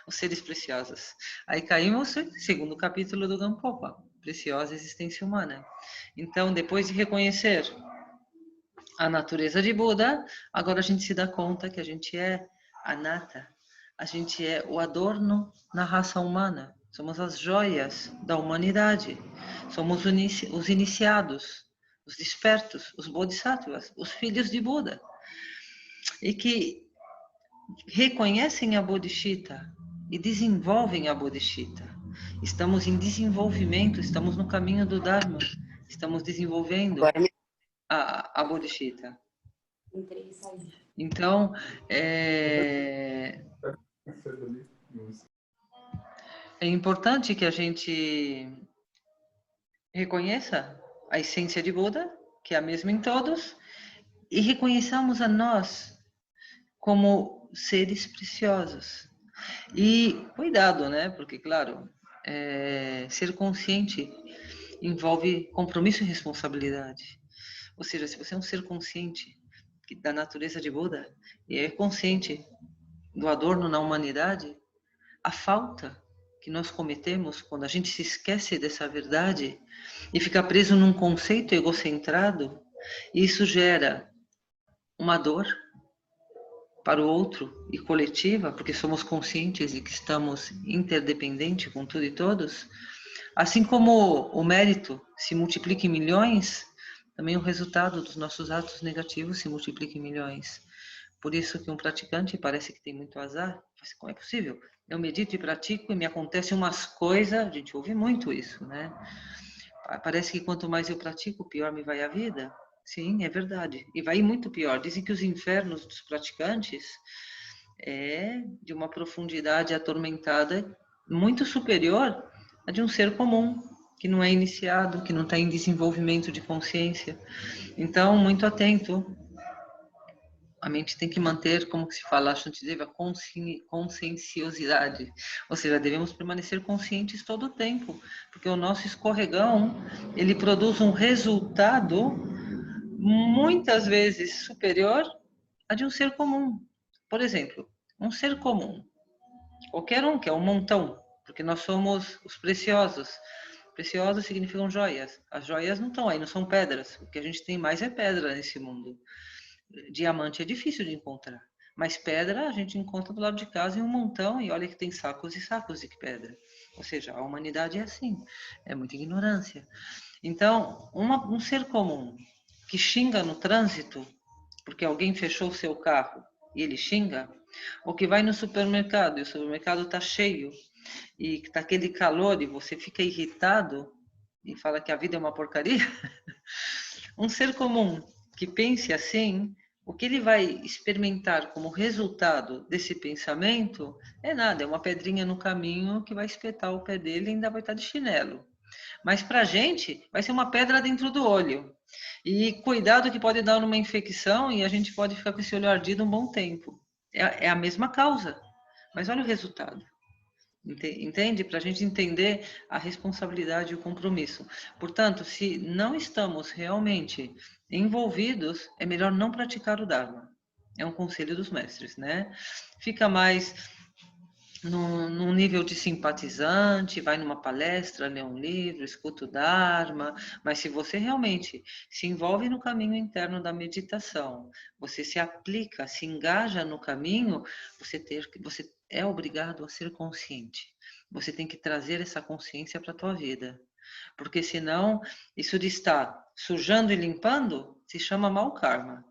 Os seres preciosos. Aí caímos no segundo capítulo do Gampopa, preciosa existência humana. Então, depois de reconhecer a natureza de Buda, agora a gente se dá conta que a gente é a nata, a gente é o adorno na raça humana, somos as joias da humanidade, somos os iniciados, os despertos, os bodhisattvas, os filhos de Buda, e que reconhecem a bodhicitta e desenvolvem a bodhicitta. Estamos em desenvolvimento, estamos no caminho do Dharma, estamos desenvolvendo a bodhicitta. Então, é importante que a gente reconheça a essência de Buda, que é a mesma em todos, e reconheçamos a nós como seres preciosos. E cuidado, né? Porque, claro, ser consciente envolve compromisso e responsabilidade. Ou seja, se você é um ser consciente da natureza de Buda e é consciente do adorno na humanidade, a falta que nós cometemos quando a gente se esquece dessa verdade e fica preso num conceito egocentrado, isso gera uma dor para o outro e coletiva, porque somos conscientes de que estamos interdependentes com tudo e todos. Assim como o mérito se multiplica em milhões, também o resultado dos nossos atos negativos se multiplica em milhões. Por isso que um praticante parece que tem muito azar. Como é possível? Eu medito e pratico e me acontecem umas coisas, a gente ouve muito isso, né? Parece que quanto mais eu pratico, pior me vai a vida. Sim, é verdade. E vai muito pior. Dizem que os infernos dos praticantes é de uma profundidade atormentada muito superior à de um ser comum, que não é iniciado, que não está em desenvolvimento de consciência. Então, muito atento. A mente tem que manter, como que se fala, acho que deve a conscienciosidade. Ou seja, devemos permanecer conscientes todo o tempo, porque o nosso escorregão, ele produz um resultado muitas vezes superior a de um ser comum. Por exemplo, um ser comum, qualquer um, que é um montão, porque nós somos os preciosos. Preciosos significam joias. As joias não estão aí, não são pedras. O que a gente tem mais é pedra nesse mundo. Diamante é difícil de encontrar, Mas pedra a gente encontra do lado de casa em um montão, e olha que tem sacos e sacos de pedra. Ou seja, a humanidade é assim, é muita ignorância. Então, um ser comum que xinga no trânsito, porque alguém fechou o seu carro e ele xinga, ou que vai no supermercado e o supermercado está cheio e está aquele calor e você fica irritado e fala que a vida é uma porcaria, um ser comum que pense assim, o que ele vai experimentar como resultado desse pensamento é nada, é uma pedrinha no caminho que vai espetar o pé dele e ainda vai estar de chinelo. Mas para a gente vai ser uma pedra dentro do olho. E cuidado que pode dar uma infecção e a gente pode ficar com esse olho ardido um bom tempo. É a mesma causa, mas olha o resultado. Entende? Para a gente entender a responsabilidade e o compromisso. Portanto, se não estamos realmente envolvidos, é melhor não praticar o Dharma. É um conselho dos mestres, né? Fica mais num nível de simpatizante, vai numa palestra, lê um livro, escuta o Dharma, mas se você realmente se envolve no caminho interno da meditação, você se aplica, se engaja no caminho, você é obrigado a ser consciente. Você tem que trazer essa consciência para a tua vida. Porque senão, isso de estar sujando e limpando, se chama mau karma.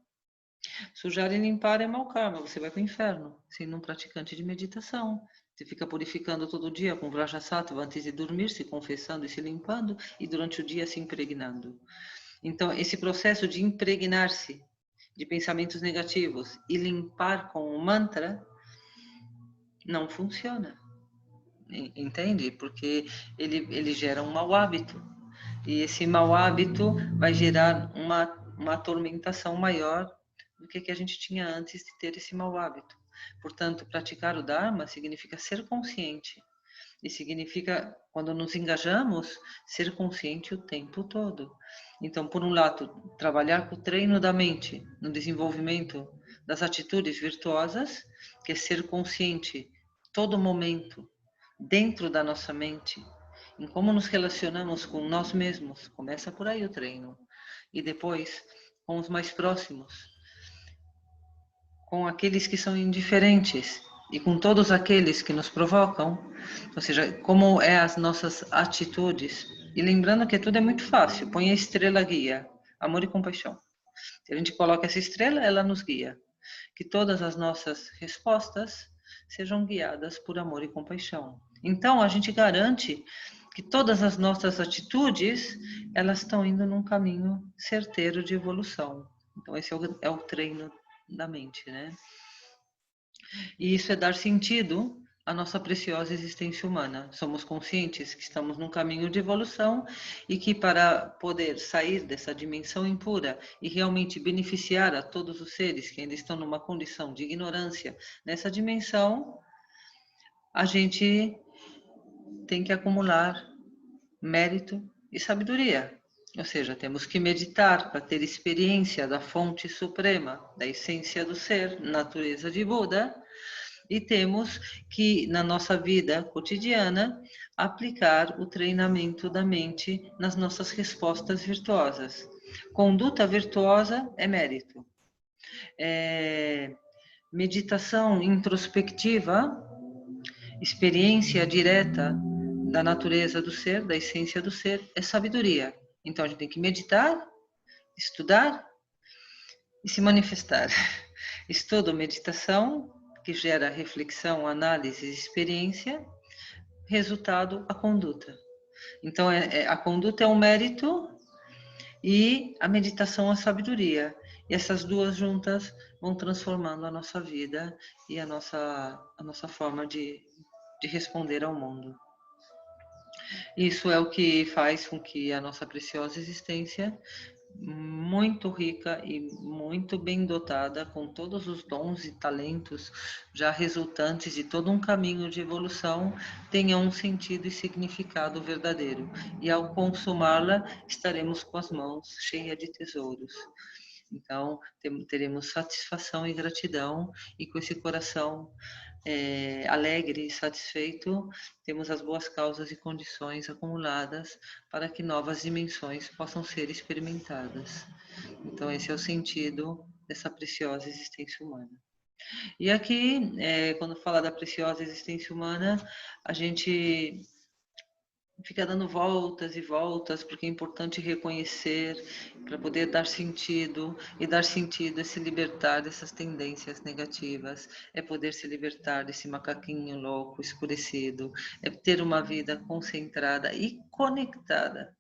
Sujar e limpar é mau karma, você vai para o inferno, sendo um praticante de meditação. Você fica purificando todo dia com Vrajasattva antes de dormir, se confessando e se limpando, e durante o dia se impregnando. Então, esse processo de impregnar-se de pensamentos negativos e limpar com o mantra não funciona. Entende? Porque ele gera um mau hábito. E esse mau hábito vai gerar uma atormentação maior do que a gente tinha antes de ter esse mau hábito. Portanto, praticar o Dharma significa ser consciente. E significa, quando nos engajamos, ser consciente o tempo todo. Então, por um lado, trabalhar com o treino da mente, no desenvolvimento das atitudes virtuosas, que é ser consciente todo momento, dentro da nossa mente, em como nos relacionamos com nós mesmos. Começa por aí o treino. E depois, com os mais próximos, com aqueles que são indiferentes e com todos aqueles que nos provocam, ou seja, como é as nossas atitudes. E lembrando que tudo é muito fácil, põe a estrela guia, amor e compaixão. Se a gente coloca essa estrela, ela nos guia. Que todas as nossas respostas sejam guiadas por amor e compaixão. Então, a gente garante que todas as nossas atitudes, elas estão indo num caminho certeiro de evolução. Então, esse é o treino da mente, né? E isso é dar sentido à nossa preciosa existência humana. Somos conscientes que estamos num caminho de evolução e que para poder sair dessa dimensão impura e realmente beneficiar a todos os seres que ainda estão numa condição de ignorância nessa dimensão, a gente tem que acumular mérito e sabedoria. Ou seja, temos que meditar para ter experiência da fonte suprema, da essência do ser, natureza de Buda, e temos que, na nossa vida cotidiana, aplicar o treinamento da mente nas nossas respostas virtuosas. Conduta virtuosa é mérito. Meditação introspectiva, experiência direta da natureza do ser, da essência do ser, é sabedoria. Então a gente tem que meditar, estudar e se manifestar. Estudo, meditação, que gera reflexão, análise e experiência, resultado, a conduta. Então, a conduta é um mérito e a meditação é a sabedoria. E essas duas juntas vão transformando a nossa vida e a nossa forma de responder ao mundo. Isso é o que faz com que a nossa preciosa existência, muito rica e muito bem dotada, com todos os dons e talentos já resultantes de todo um caminho de evolução, tenha um sentido e significado verdadeiro. E ao consumá-la, estaremos com as mãos cheias de tesouros. Então, teremos satisfação e gratidão, e com esse coração alegre e satisfeito, temos as boas causas e condições acumuladas para que novas dimensões possam ser experimentadas. Então, esse é o sentido dessa preciosa existência humana. E aqui, quando fala da preciosa existência humana, a gente fica dando voltas e voltas, porque é importante reconhecer para poder dar sentido, e dar sentido é se libertar dessas tendências negativas, é poder se libertar desse macaquinho louco, escurecido, é ter uma vida concentrada e conectada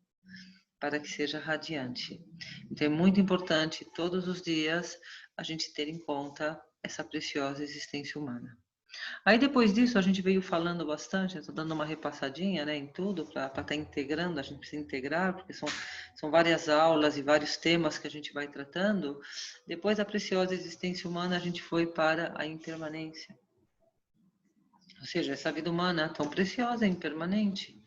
para que seja radiante. Então é muito importante todos os dias a gente ter em conta essa preciosa existência humana. Aí depois disso a gente veio falando bastante, eu estou dando uma repassadinha, né, em tudo para estar integrando, a gente precisa integrar, porque são várias aulas e vários temas que a gente vai tratando. Depois da preciosa existência humana, a gente foi para a impermanência. Ou seja, essa vida humana tão preciosa é impermanente.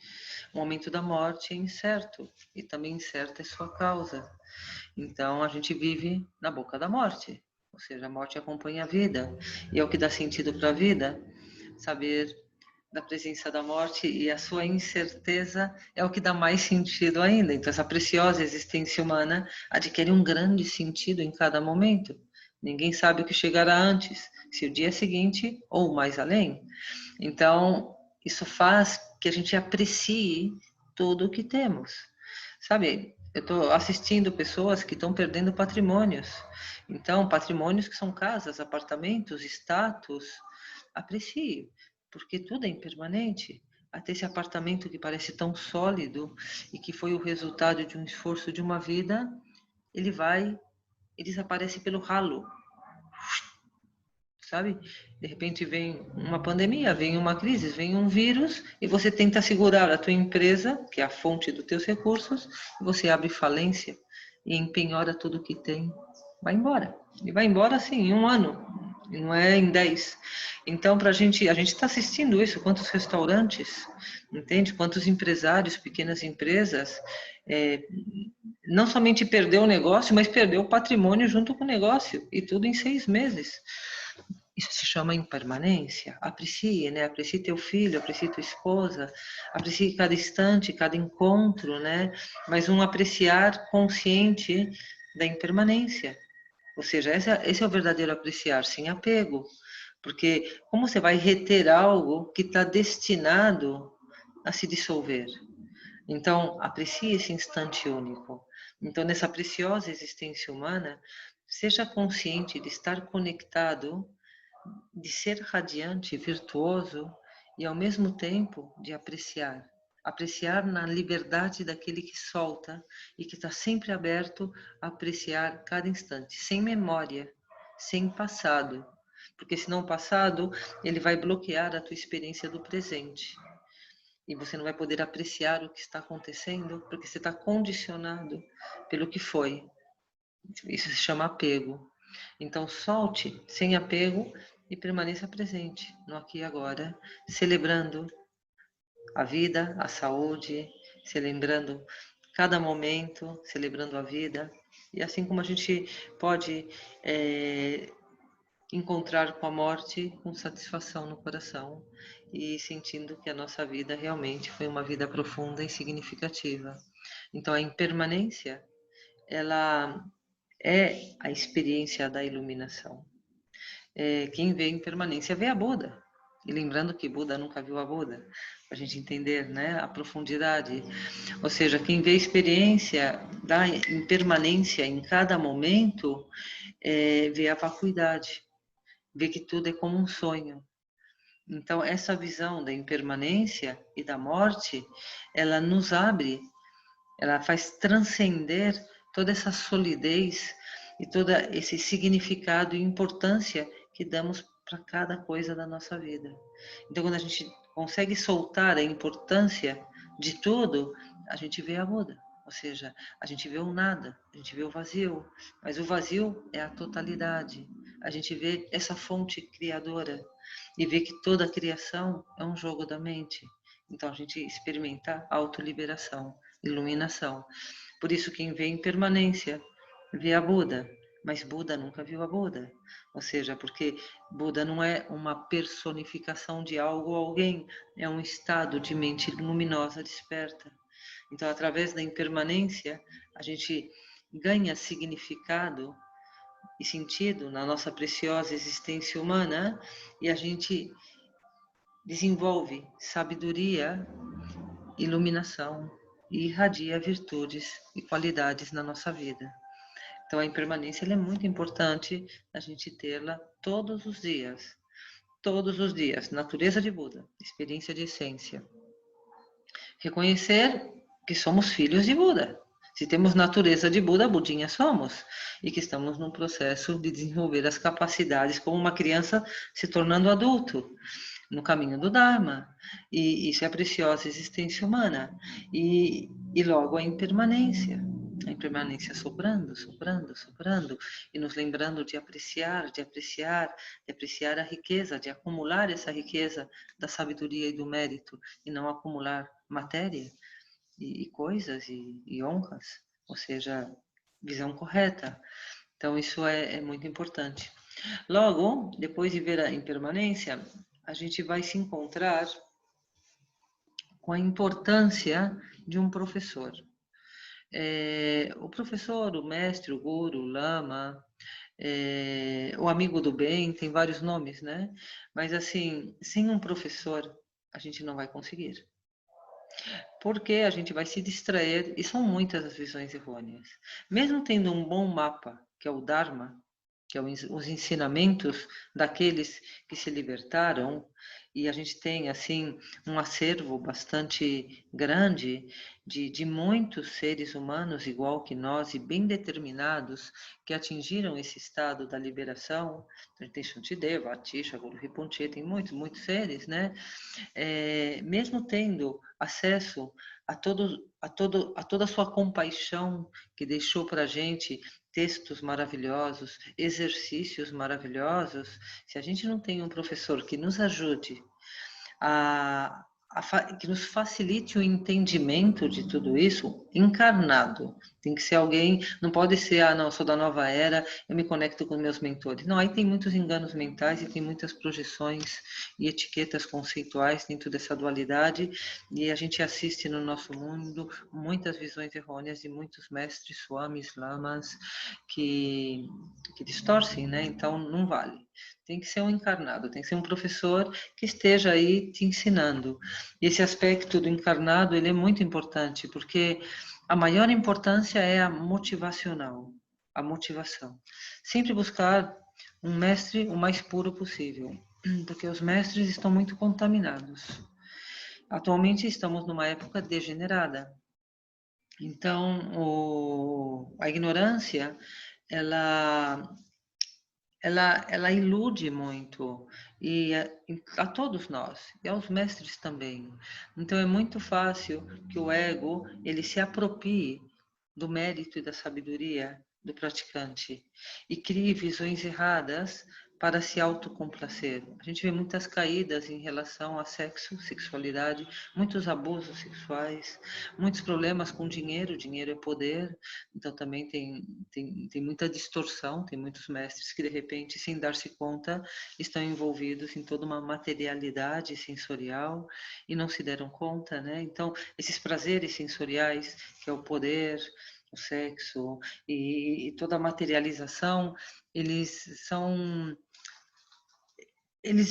O momento da morte é incerto e também incerta é sua causa. Então a gente vive na boca da morte, ou seja, a morte acompanha a vida e é o que dá sentido para a vida. Saber da presença da morte e a sua incerteza é o que dá mais sentido ainda. Então essa preciosa existência humana adquire um grande sentido em cada momento. Ninguém sabe o que chegará antes, se o dia seguinte ou mais além. Então, isso faz que a gente aprecie tudo o que temos. Sabe, eu estou assistindo pessoas que estão perdendo patrimônios. Então, patrimônios que são casas, apartamentos, status. Aprecie, porque tudo é impermanente. Até esse apartamento que parece tão sólido e que foi o resultado de um esforço de uma vida, ele vai e desaparece pelo ralo, sabe? De repente vem uma pandemia, vem uma crise, vem um vírus e você tenta segurar a tua empresa, que é a fonte dos teus recursos, e você abre falência e empenhora tudo que tem. Vai embora. E vai embora assim, em um ano, não é em 10. Então, a gente está assistindo isso, quantos restaurantes, entende? Quantos empresários, pequenas empresas, não somente perdeu o negócio, mas perdeu o patrimônio junto com o negócio, e tudo em 6 meses. Isso se chama impermanência. Aprecie, né? Aprecie teu filho, aprecie tua esposa, aprecie cada instante, cada encontro, né? Mas um apreciar consciente da impermanência. Ou seja, esse é o verdadeiro apreciar, sem apego. Porque como você vai reter algo que está destinado a se dissolver? Então, aprecie esse instante único. Então, nessa preciosa existência humana, seja consciente de estar conectado, de ser radiante, virtuoso e ao mesmo tempo de apreciar. Apreciar na liberdade daquele que solta e que está sempre aberto a apreciar cada instante, sem memória, sem passado. Porque senão o passado, ele vai bloquear a tua experiência do presente. E você não vai poder apreciar o que está acontecendo, porque você está condicionado pelo que foi. Isso se chama apego. Então, solte sem apego e permaneça presente no aqui e agora, celebrando a vida, a saúde, celebrando cada momento, celebrando a vida. E assim como a gente pode encontrar com a morte com satisfação no coração e sentindo que a nossa vida realmente foi uma vida profunda e significativa. Então, a impermanência, ela é a experiência da iluminação. Quem vê impermanência vê a Buda. E lembrando que Buda nunca viu a Buda, para a gente entender, né, a profundidade. Ou seja, quem vê a experiência da impermanência em cada momento, vê a vacuidade, vê que tudo é como um sonho. Então, essa visão da impermanência e da morte, ela nos abre, ela faz transcender toda essa solidez e todo esse significado e importância que damos para cada coisa da nossa vida. Então, quando a gente consegue soltar a importância de tudo, a gente vê a Buda. Ou seja, a gente vê o nada, a gente vê o vazio, mas o vazio é a totalidade. A gente vê essa fonte criadora e vê que toda a criação é um jogo da mente. Então a gente experimenta autoliberação, iluminação. Por isso quem vê impermanência vê a Buda, mas Buda nunca viu a Buda. Ou seja, porque Buda não é uma personificação de algo ou alguém, é um estado de mente luminosa desperta. Então, através da impermanência, a gente ganha significado e sentido na nossa preciosa existência humana, e a gente desenvolve sabedoria, iluminação e irradia virtudes e qualidades na nossa vida. Então a impermanência ela é muito importante a gente tê-la todos os dias. Todos os dias. Natureza de Buda, experiência de essência. Reconhecer que somos filhos de Buda. Se temos natureza de Buda, Budinha somos. E que estamos num processo de desenvolver as capacidades como uma criança se tornando adulto, no caminho do Dharma. E isso é a preciosa existência humana. E logo a impermanência. A impermanência sobrando, sobrando, sobrando, e nos lembrando de apreciar, de apreciar, de apreciar a riqueza, de acumular essa riqueza da sabedoria e do mérito, e não acumular matéria e coisas e honras, ou seja, visão correta. Então isso é muito importante. Logo, depois de ver a impermanência, a gente vai se encontrar com a importância de um professor. O professor, o mestre, o guru, o lama, o amigo do bem, tem vários nomes, né? Mas assim, sem um professor, a gente não vai conseguir. Porque a gente vai se distrair, e são muitas as visões errôneas. Mesmo tendo um bom mapa, que é o Dharma, que é os ensinamentos daqueles que se libertaram, e a gente tem, assim, um acervo bastante grande de muitos seres humanos, igual que nós, e bem determinados, que atingiram esse estado da liberação. A gente tem Shantideva, Atisha, Guru Rinpoche, tem muitos, muitos seres, né? Mesmo tendo acesso a toda a sua compaixão que deixou para a gente textos maravilhosos, exercícios maravilhosos, se a gente não tem um professor que nos ajude que nos facilite o entendimento de tudo isso encarnado. Tem que ser alguém, não pode ser, não, eu sou da nova era, eu me conecto com meus mentores. Não, aí tem muitos enganos mentais e tem muitas projeções e etiquetas conceituais dentro dessa dualidade, e a gente assiste no nosso mundo muitas visões errôneas de muitos mestres, swamis, lamas, que distorcem, né? Então não vale. Tem que ser um encarnado, tem que ser um professor que esteja aí te ensinando. E esse aspecto do encarnado, ele é muito importante, porque a maior importância é a motivacional, a motivação. Sempre buscar um mestre o mais puro possível, porque os mestres estão muito contaminados. Atualmente estamos numa época degenerada. Então, a ignorância, ela ela ilude muito e a todos nós e aos mestres também. Então é muito fácil que o ego ele se aproprie do mérito e da sabedoria do praticante e crie visões erradas para se autocomplacer. A gente vê muitas caídas em relação a sexo, sexualidade, muitos abusos sexuais, muitos problemas com dinheiro, dinheiro é poder, então também tem muita distorção, tem muitos mestres que de repente, sem dar-se conta, estão envolvidos em toda uma materialidade sensorial e não se deram conta, né? Então, esses prazeres sensoriais, que é o poder, o sexo e toda a materialização, eles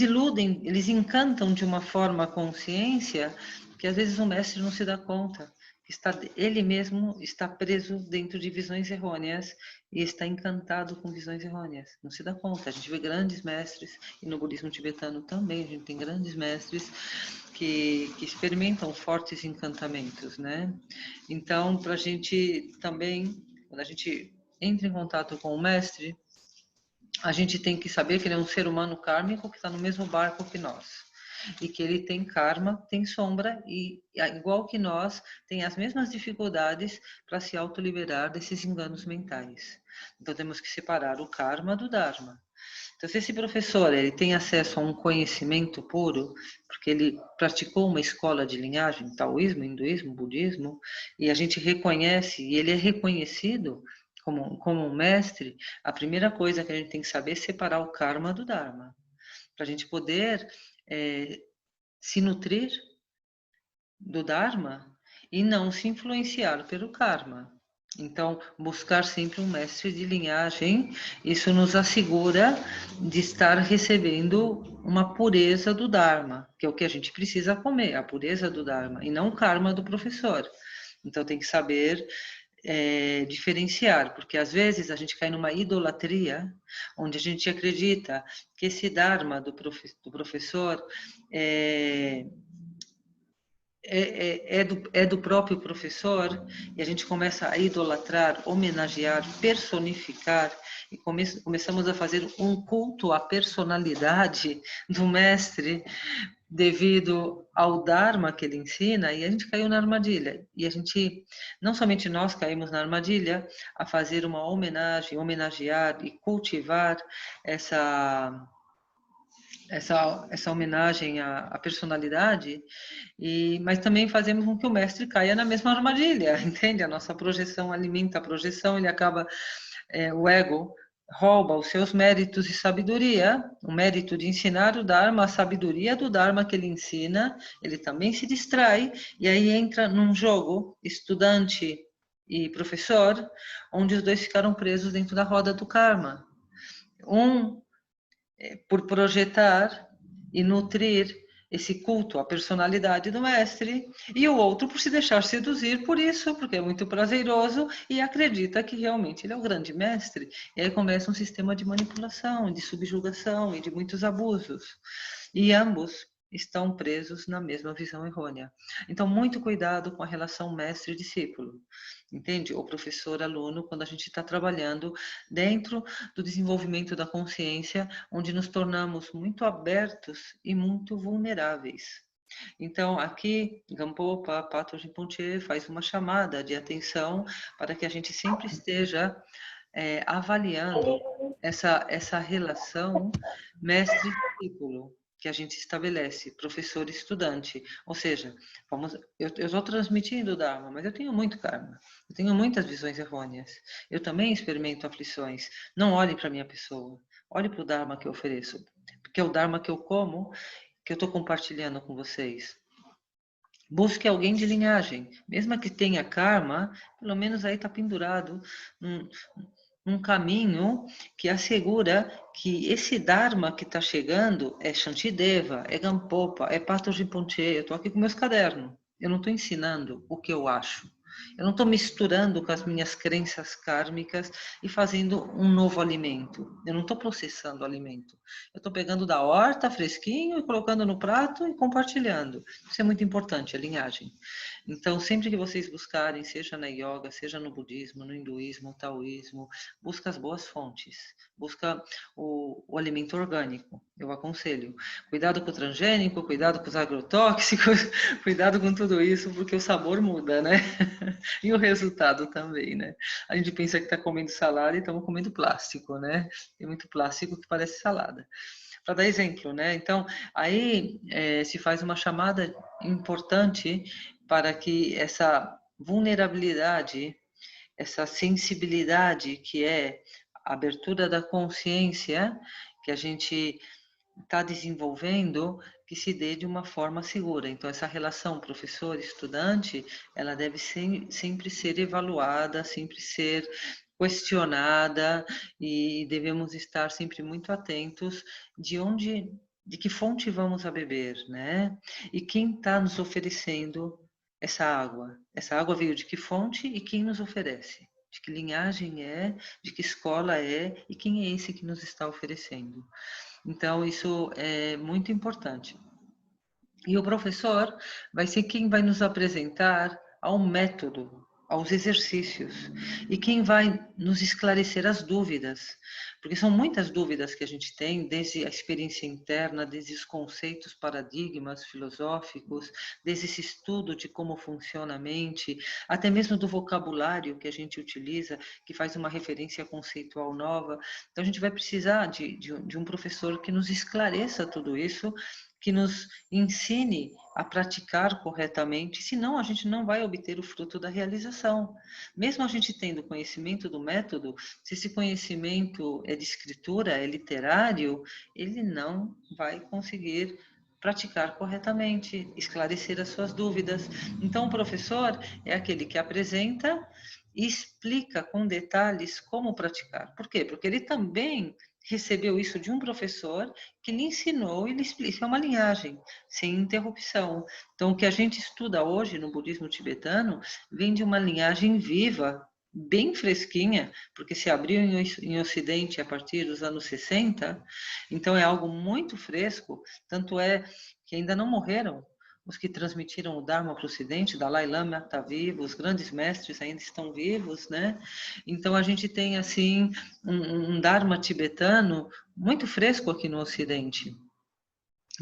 iludem, eles encantam de uma forma a consciência que às vezes o mestre não se dá conta. Ele mesmo está preso dentro de visões errôneas e está encantado com visões errôneas. Não se dá conta. A gente vê grandes mestres, e no budismo tibetano também, a gente tem grandes mestres que experimentam fortes encantamentos, né? Então, para a gente também, quando a gente entra em contato com o mestre, a gente tem que saber que ele é um ser humano kármico que está no mesmo barco que nós. E que ele tem karma, tem sombra, e igual que nós, tem as mesmas dificuldades para se autoliberar desses enganos mentais. Então temos que separar o karma do dharma. Então, se esse professor ele tem acesso a um conhecimento puro, porque ele praticou uma escola de linhagem, taoísmo, hinduísmo, budismo, e a gente reconhece, e ele é reconhecido como um mestre, a primeira coisa que a gente tem que saber é separar o karma do dharma, para a gente poder se nutrir do dharma e não se influenciar pelo karma. Então, buscar sempre um mestre de linhagem, isso nos assegura de estar recebendo uma pureza do Dharma, que é o que a gente precisa comer, a pureza do Dharma, e não o karma do professor. Então, tem que saber diferenciar, porque às vezes a gente cai numa idolatria, onde a gente acredita que esse Dharma do professor é do próprio professor, e a gente começa a idolatrar, homenagear, personificar, e começamos a fazer um culto à personalidade do mestre devido ao Dharma que ele ensina, e a gente caiu na armadilha. E a gente, não somente nós caímos na armadilha, a fazer uma homenagem, homenagear e cultivar essa homenagem à personalidade, mas também fazemos com que o mestre caia na mesma armadilha, entende? A nossa projeção alimenta a projeção, ele acaba, o ego rouba os seus méritos e sabedoria, o mérito de ensinar o Dharma, a sabedoria do Dharma que ele ensina, ele também se distrai, e aí entra num jogo estudante e professor, onde os dois ficaram presos dentro da roda do karma. Um por projetar e nutrir esse culto à personalidade do mestre, e o outro por se deixar seduzir por isso, porque é muito prazeroso e acredita que realmente ele é o grande mestre. E aí começa um sistema de manipulação, de subjugação e de muitos abusos. E ambos estão presos na mesma visão errônea. Então, muito cuidado com a relação mestre-discípulo, entende? Ou professor-aluno, quando a gente está trabalhando dentro do desenvolvimento da consciência, onde nos tornamos muito abertos e muito vulneráveis. Então, aqui, Gampopa, Pato Rinpoche faz uma chamada de atenção para que a gente sempre esteja avaliando essa relação mestre-discípulo que a gente estabelece, professor-estudante. Ou seja, eu estou transmitindo o Dharma, mas eu tenho muito karma, eu tenho muitas visões errôneas, eu também experimento aflições. Não olhe para a minha pessoa, olhe para o Dharma que eu ofereço, porque é o Dharma que eu como, que eu estou compartilhando com vocês. Busque alguém de linhagem, mesmo que tenha karma, pelo menos aí está pendurado num caminho que assegura que esse Dharma que está chegando é Shantideva, é Gampopa, é Pato Rinpoche. Eu estou aqui com meus cadernos. Eu não estou ensinando o que eu acho. Eu não estou misturando com as minhas crenças kármicas e fazendo um novo alimento. Eu não estou processando o alimento. Eu estou pegando da horta fresquinho e colocando no prato e compartilhando. Isso é muito importante, a linhagem. Então, sempre que vocês buscarem, seja na yoga, seja no budismo, no hinduísmo, no taoísmo, busca as boas fontes, busca o alimento orgânico. Eu aconselho. Cuidado com o transgênico, cuidado com os agrotóxicos, cuidado com tudo isso, porque o sabor muda, né? E o resultado também, né? A gente pensa que está comendo salada e estamos comendo plástico, né? Tem muito plástico que parece salada. Para dar exemplo, né? Então, aí se faz uma chamada importante para que essa vulnerabilidade, essa sensibilidade que é a abertura da consciência que a gente está desenvolvendo, que se dê de uma forma segura. Então, essa relação professor-estudante, ela deve sempre ser evaluada, sempre ser questionada, e devemos estar sempre muito atentos de que fonte vamos a beber, né? E quem está nos oferecendo essa água? Essa água veio de que fonte e quem nos oferece? De que linhagem é, de que escola é e quem é esse que nos está oferecendo? Então, isso é muito importante. E o professor vai ser quem vai nos apresentar ao método, aos exercícios, e quem vai nos esclarecer as dúvidas, porque são muitas dúvidas que a gente tem, desde a experiência interna, desde os conceitos, paradigmas filosóficos, desde esse estudo de como funciona a mente, até mesmo do vocabulário que a gente utiliza, que faz uma referência conceitual nova. Então, a gente vai precisar de um professor que nos esclareça tudo isso, que nos ensine a praticar corretamente, senão a gente não vai obter o fruto da realização. Mesmo a gente tendo conhecimento do método, se esse conhecimento é de escritura, é literário, ele não vai conseguir praticar corretamente, esclarecer as suas dúvidas. Então, o professor é aquele que apresenta e explica com detalhes como praticar. Por quê? Porque ele também recebeu isso de um professor que lhe ensinou e lhe explica. É uma linhagem, sem interrupção. Então, o que a gente estuda hoje no budismo tibetano vem de uma linhagem viva, bem fresquinha, porque se abriu em Ocidente a partir dos anos 60, então é algo muito fresco, tanto é que ainda não morreram os que transmitiram o Dharma para o Ocidente. Dalai Lama está vivo, os grandes mestres ainda estão vivos, né? Então a gente tem assim um Dharma tibetano muito fresco aqui no Ocidente.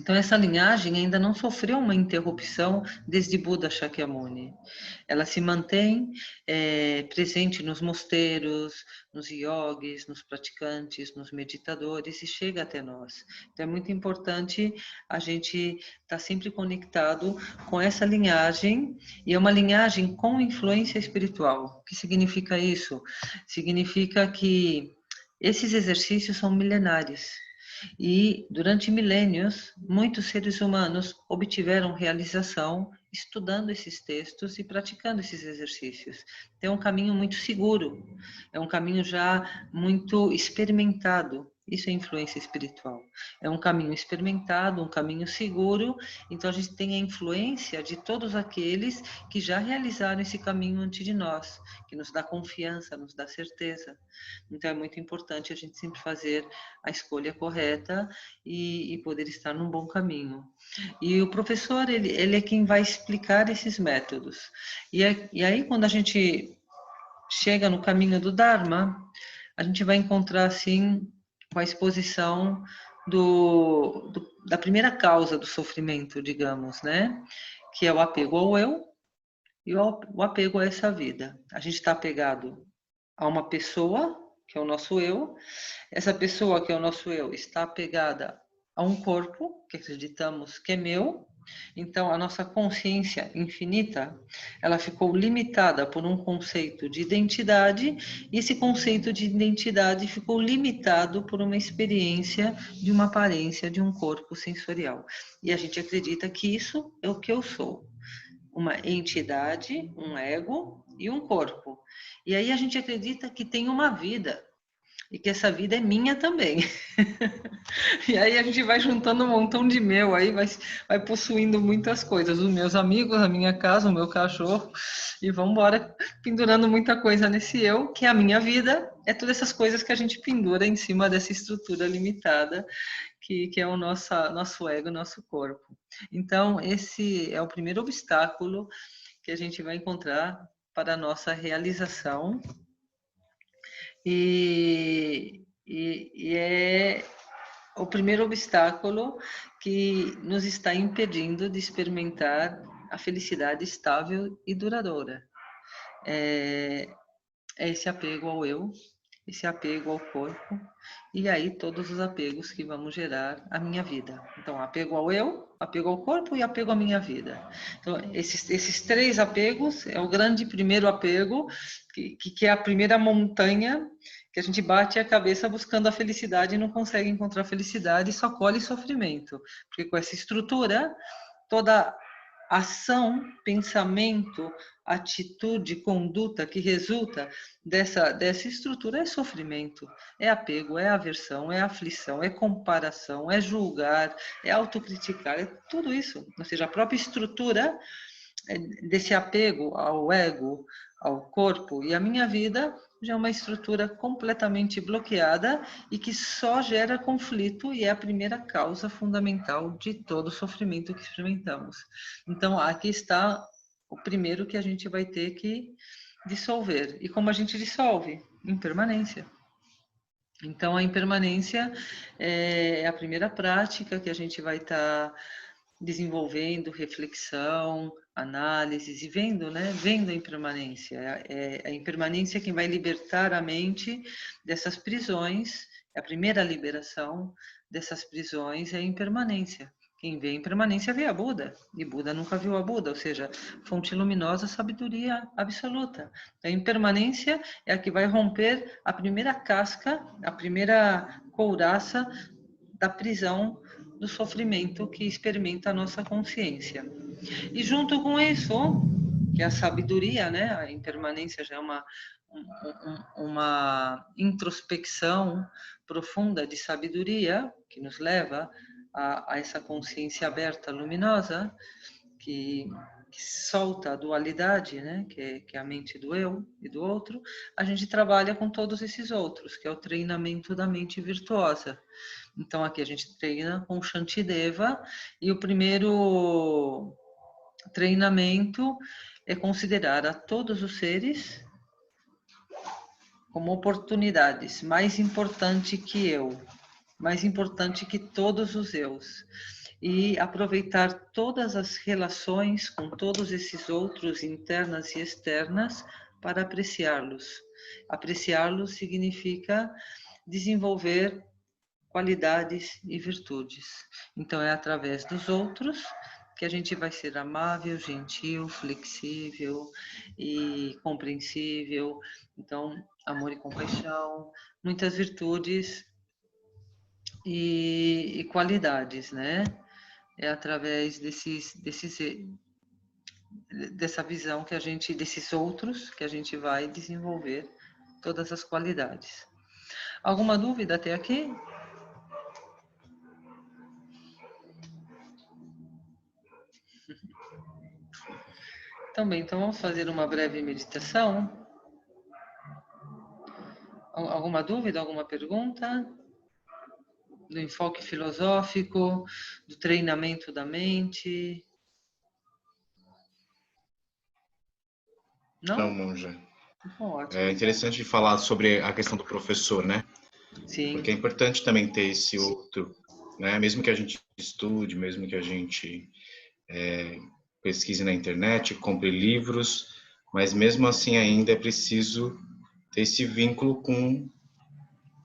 Então, essa linhagem ainda não sofreu uma interrupção desde Buda Shakyamuni. Ela se mantém presente nos mosteiros, nos yogis, nos praticantes, nos meditadores e chega até nós. Então, é muito importante a gente estar sempre conectado com essa linhagem, e é uma linhagem com influência espiritual. O que significa isso? Significa que esses exercícios são milenares. E, durante milênios, muitos seres humanos obtiveram realização estudando esses textos e praticando esses exercícios. Então, é um caminho muito seguro, é um caminho já muito experimentado. Isso é influência espiritual. É um caminho experimentado, um caminho seguro. Então, a gente tem a influência de todos aqueles que já realizaram esse caminho antes de nós, que nos dá confiança, nos dá certeza. Então, é muito importante a gente sempre fazer a escolha correta e poder estar num bom caminho. E o professor, ele é quem vai explicar esses métodos. E aí, quando a gente chega no caminho do Dharma, a gente vai encontrar, assim, com a exposição da primeira causa do sofrimento, digamos, né? Que é o apego ao eu e o apego a essa vida. A gente está apegado a uma pessoa, que é o nosso eu. Essa pessoa, que é o nosso eu, está apegada a um corpo, que acreditamos que é meu. Então, a nossa consciência infinita, ela ficou limitada por um conceito de identidade, e esse conceito de identidade ficou limitado por uma experiência de uma aparência de um corpo sensorial. E a gente acredita que isso é o que eu sou. Uma entidade, um ego e um corpo. E aí a gente acredita que tem uma vida, e que essa vida é minha também. E aí a gente vai juntando um montão de meu, aí vai possuindo muitas coisas, os meus amigos, a minha casa, o meu cachorro, e vamos embora pendurando muita coisa nesse eu, que é a minha vida, é todas essas coisas que a gente pendura em cima dessa estrutura limitada, que é o nosso ego, nosso corpo. Então, esse é o primeiro obstáculo que a gente vai encontrar para a nossa realização. E é o primeiro obstáculo que nos está impedindo de experimentar a felicidade estável e duradoura. É esse apego ao eu, esse apego ao corpo, e aí todos os apegos que vamos gerar à minha vida. Então, apego ao eu, apego ao corpo e apego à minha vida. Então, esses três apegos é o grande primeiro apego, que é a primeira montanha que a gente bate a cabeça buscando a felicidade e não consegue encontrar felicidade e só colhe sofrimento. Porque com essa estrutura, toda ação, pensamento, atitude, conduta que resulta dessa estrutura é sofrimento, é apego, é aversão, é aflição, é comparação, é julgar, é autocriticar, é tudo isso. Ou seja, a própria estrutura desse apego ao ego, ao corpo e à minha vida já é uma estrutura completamente bloqueada e que só gera conflito e é a primeira causa fundamental de todo o sofrimento que experimentamos. Então, aqui está o primeiro que a gente vai ter que dissolver. E como a gente dissolve? Impermanência. Então, a impermanência é a primeira prática que a gente vai estar desenvolvendo reflexão, análises e vendo, né? Vendo a impermanência. É a impermanência quem vai libertar a mente dessas prisões. A primeira liberação dessas prisões é a impermanência. Quem vê a impermanência vê a Buda, e Buda nunca viu a Buda, ou seja, fonte luminosa, sabedoria absoluta. A impermanência é a que vai romper a primeira casca, a primeira couraça da prisão do sofrimento que experimenta a nossa consciência. E junto com isso, que é a sabedoria, né? A impermanência já é uma introspecção profunda de sabedoria que nos leva a essa consciência aberta, luminosa, que solta a dualidade, né? Que é a mente do eu e do outro. A gente trabalha com todos esses outros, que é o treinamento da mente virtuosa. Então, aqui a gente treina com o Shantideva, e o primeiro treinamento é considerar a todos os seres como oportunidades, mais importante que eu, mais importante que todos os eus. E aproveitar todas as relações com todos esses outros, internas e externas, para apreciá-los. Apreciá-los significa desenvolver qualidades e virtudes. Então, é através dos outros que a gente vai ser amável, gentil, flexível e compreensível. Então, amor e compaixão, muitas virtudes e qualidades, né? É através dessa visão que a gente, desses outros, que a gente vai desenvolver todas as qualidades. Alguma dúvida até aqui? Também, então vamos fazer uma breve meditação. Alguma dúvida, alguma pergunta? Do enfoque filosófico, do treinamento da mente? Não, Não? monja. Ótimo, É então. interessante falar sobre a questão do professor, né? Porque é Sim, importante também ter esse outro, né? Mesmo que a gente estude, mesmo que a gente pesquise na internet, compre livros, mas mesmo assim ainda é preciso ter esse vínculo com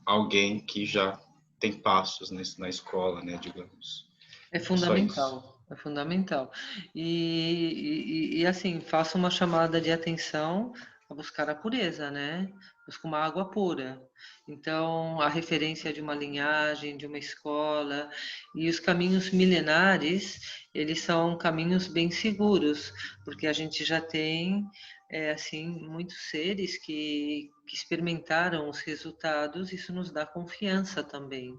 alguém que já tem passos na escola, né? Digamos. é É só isso. fundamental. É fundamental. E assim, faça uma chamada de atenção a buscar a pureza, né? Busca uma água pura. Então, a referência de uma linhagem, de uma escola, e os caminhos milenares, eles são caminhos bem seguros, porque a gente já tem, assim, muitos seres que experimentaram os resultados, isso nos dá confiança também.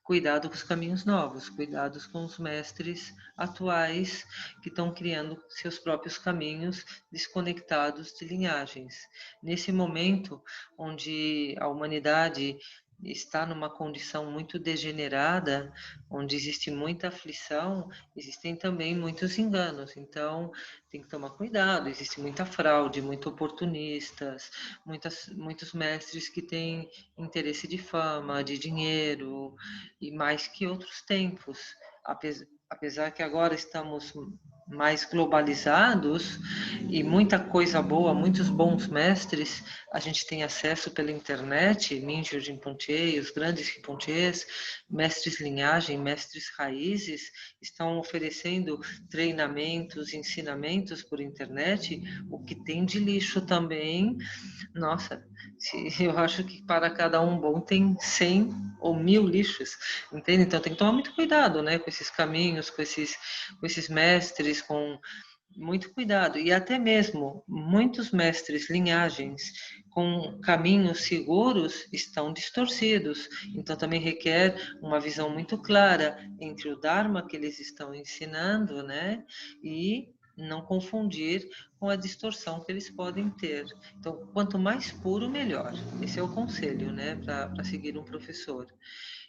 Cuidado com os caminhos novos, cuidados com os mestres atuais que estão criando seus próprios caminhos desconectados de linhagens. Nesse momento onde a humanidade está numa condição muito degenerada, onde existe muita aflição, existem também muitos enganos. Então, tem que tomar cuidado, existe muita fraude, muitos oportunistas, muitos mestres que têm interesse de fama, de dinheiro, e mais que outros tempos. Apesar que agora estamos mais globalizados e muita coisa boa, muitos bons mestres, a gente tem acesso pela internet, Mingyur Rinpoche, os grandes Rinpoches, mestres linhagem, mestres raízes, estão oferecendo treinamentos, ensinamentos por internet, o que tem de lixo também. Nossa, eu acho que para cada um bom tem 100 ou 1000 lixos, entende? Então tem que tomar muito cuidado, né, com esses caminhos, com esses mestres, com muito cuidado. E até mesmo muitos mestres linhagens com caminhos seguros estão distorcidos. Então também requer uma visão muito clara entre o Dharma que eles estão ensinando, né, e não confundir com a distorção que eles podem ter. Então, quanto mais puro, melhor. Esse é o conselho, né, para seguir um professor.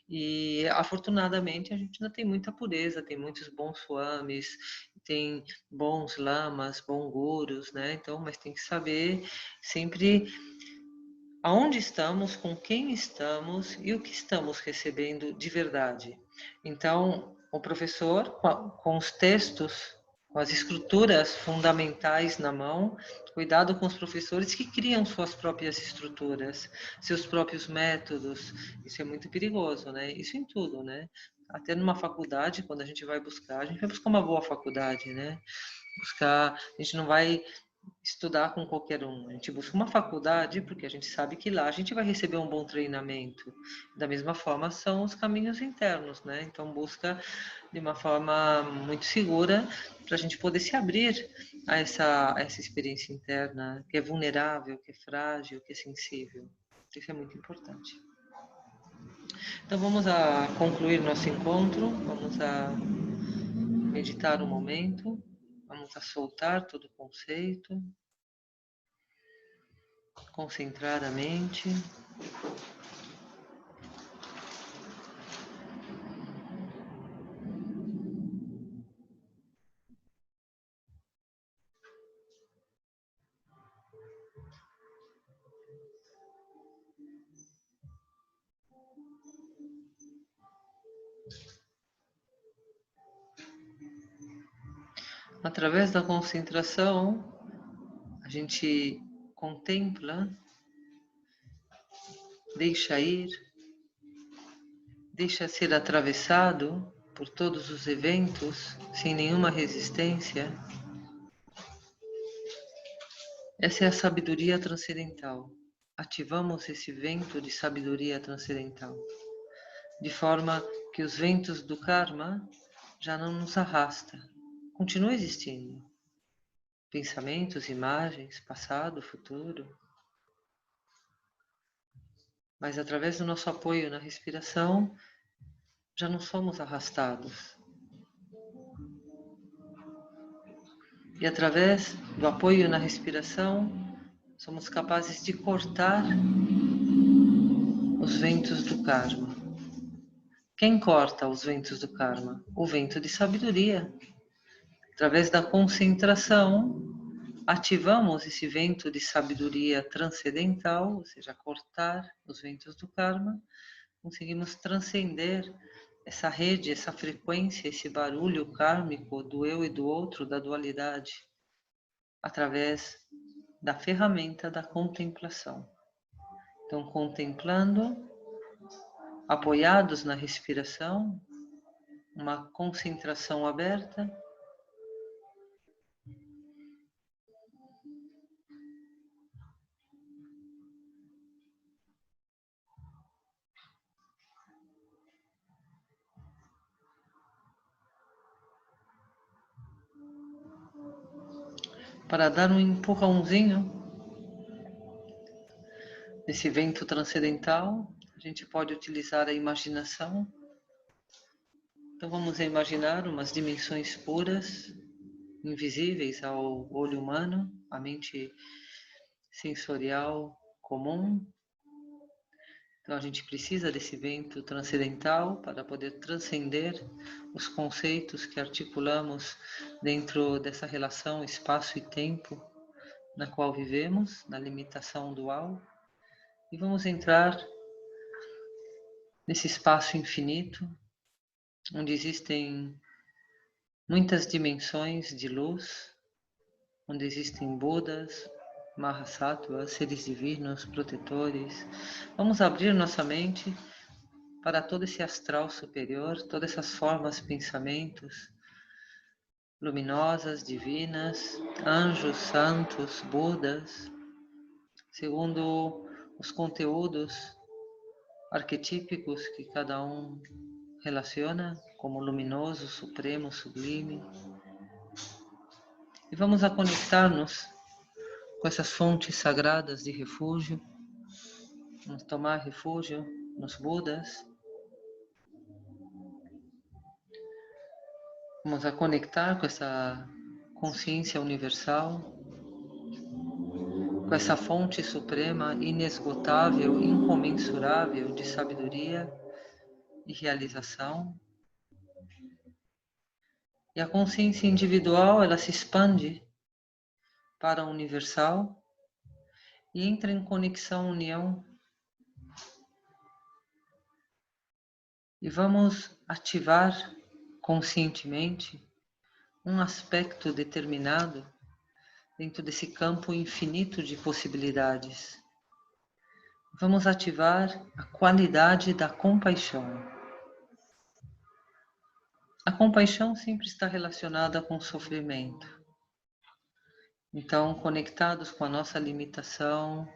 E, afortunadamente, a gente ainda tem muita pureza, tem muitos bons swamis, tem bons lamas, bons gurus, né? Então, mas tem que saber sempre aonde estamos, com quem estamos e o que estamos recebendo de verdade. Então, o professor, com os textos, com as estruturas fundamentais na mão, cuidado com os professores que criam suas próprias estruturas, seus próprios métodos. Isso é muito perigoso, né? Isso em tudo, né? Até numa faculdade, quando a gente vai buscar uma boa faculdade, né? Buscar, a gente não vai estudar com qualquer um. A gente busca uma faculdade porque a gente sabe que lá a gente vai receber um bom treinamento. Da mesma forma são os caminhos internos, né? Então busca de uma forma muito segura para a gente poder se abrir a essa experiência interna que é vulnerável, que é frágil, que é sensível. Isso é muito importante. Então vamos a concluir nosso encontro, vamos a meditar um momento, vamos a soltar todo o conceito, concentrar a mente. Através da concentração, a gente contempla, deixa ir, deixa ser atravessado por todos os eventos sem nenhuma resistência. Essa é a sabedoria transcendental. Ativamos esse vento de sabedoria transcendental, de forma que os ventos do karma já não nos arrastam. Continua existindo. Pensamentos, imagens, passado, futuro. Mas através do nosso apoio na respiração, já não somos arrastados. E através do apoio na respiração, somos capazes de cortar os ventos do karma. Quem corta os ventos do karma? O vento de sabedoria. Através da concentração, ativamos esse vento de sabedoria transcendental, ou seja, cortar os ventos do karma, conseguimos transcender essa rede, essa frequência, esse barulho kármico do eu e do outro, da dualidade, através da ferramenta da contemplação. Então, contemplando, apoiados na respiração, uma concentração aberta, para dar um empurrãozinho nesse vento transcendental, a gente pode utilizar a imaginação. Então vamos imaginar umas dimensões puras, invisíveis ao olho humano, à mente sensorial comum. Então a gente precisa desse vento transcendental para poder transcender os conceitos que articulamos dentro dessa relação espaço e tempo na qual vivemos, na limitação dual. E vamos entrar nesse espaço infinito, onde existem muitas dimensões de luz, onde existem Budas, Mahasattvas, seres divinos, protetores. Vamos abrir nossa mente para todo esse astral superior, todas essas formas, pensamentos luminosas, divinas, anjos, santos, Budas, segundo os conteúdos arquetípicos que cada um relaciona como luminoso, supremo, sublime. E vamos a conectar-nos com essas fontes sagradas de refúgio. Vamos tomar refúgio nos Budas. Vamos a conectar com essa consciência universal, com essa fonte suprema, inesgotável, incomensurável de sabedoria e realização. E a consciência individual, ela se expande para a universal e entra em conexão, união. E vamos ativar conscientemente um aspecto determinado dentro desse campo infinito de possibilidades. Vamos ativar a qualidade da compaixão. A compaixão sempre está relacionada com o sofrimento. Então, conectados com a nossa limitação,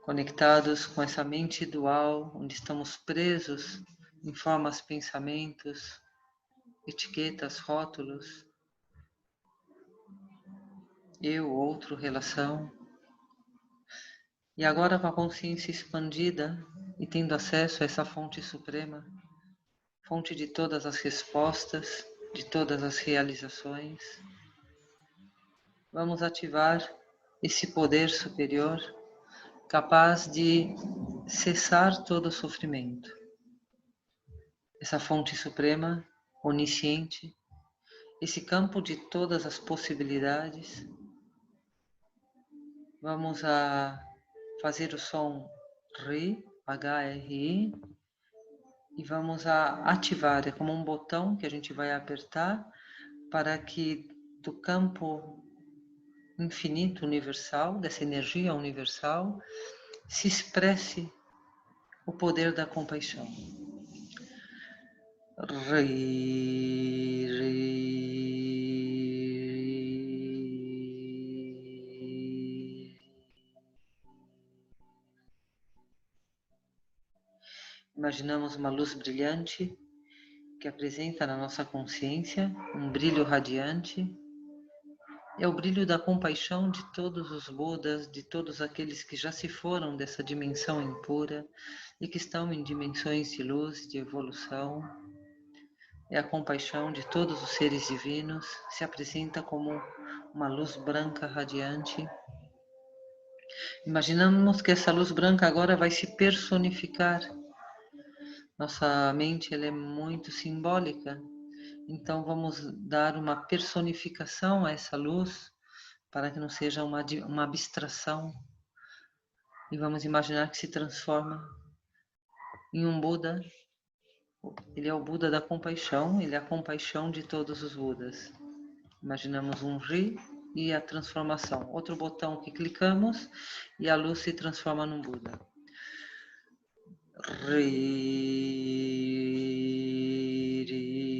conectados com essa mente dual, onde estamos presos em formas, pensamentos, etiquetas, rótulos, eu, outro, relação. E agora com a consciência expandida e tendo acesso a essa fonte suprema, fonte de todas as respostas, de todas as realizações, vamos ativar esse poder superior capaz de cessar todo o sofrimento. Essa fonte suprema, onisciente, esse campo de todas as possibilidades. Vamos a fazer o som RI, H-R-I, e vamos a ativar, é como um botão que a gente vai apertar para que do campo infinito universal, dessa energia universal, se expresse o poder da compaixão. Imaginamos uma luz brilhante que apresenta na nossa consciência um brilho radiante. É o brilho da compaixão de todos os Budas, de todos aqueles que já se foram dessa dimensão impura e que estão em dimensões de luz, de evolução. É a compaixão de todos os seres divinos, se apresenta como uma luz branca radiante. Imaginamos que essa luz branca agora vai se personificar. Nossa mente ela é muito simbólica, então vamos dar uma personificação a essa luz para que não seja uma abstração. E vamos imaginar que se transforma em um Buda. Ele é o Buda da compaixão, ele é a compaixão de todos os Budas. Imaginamos um Ri e a transformação. Outro botão que clicamos e a luz se transforma num Buda. Ri, ri.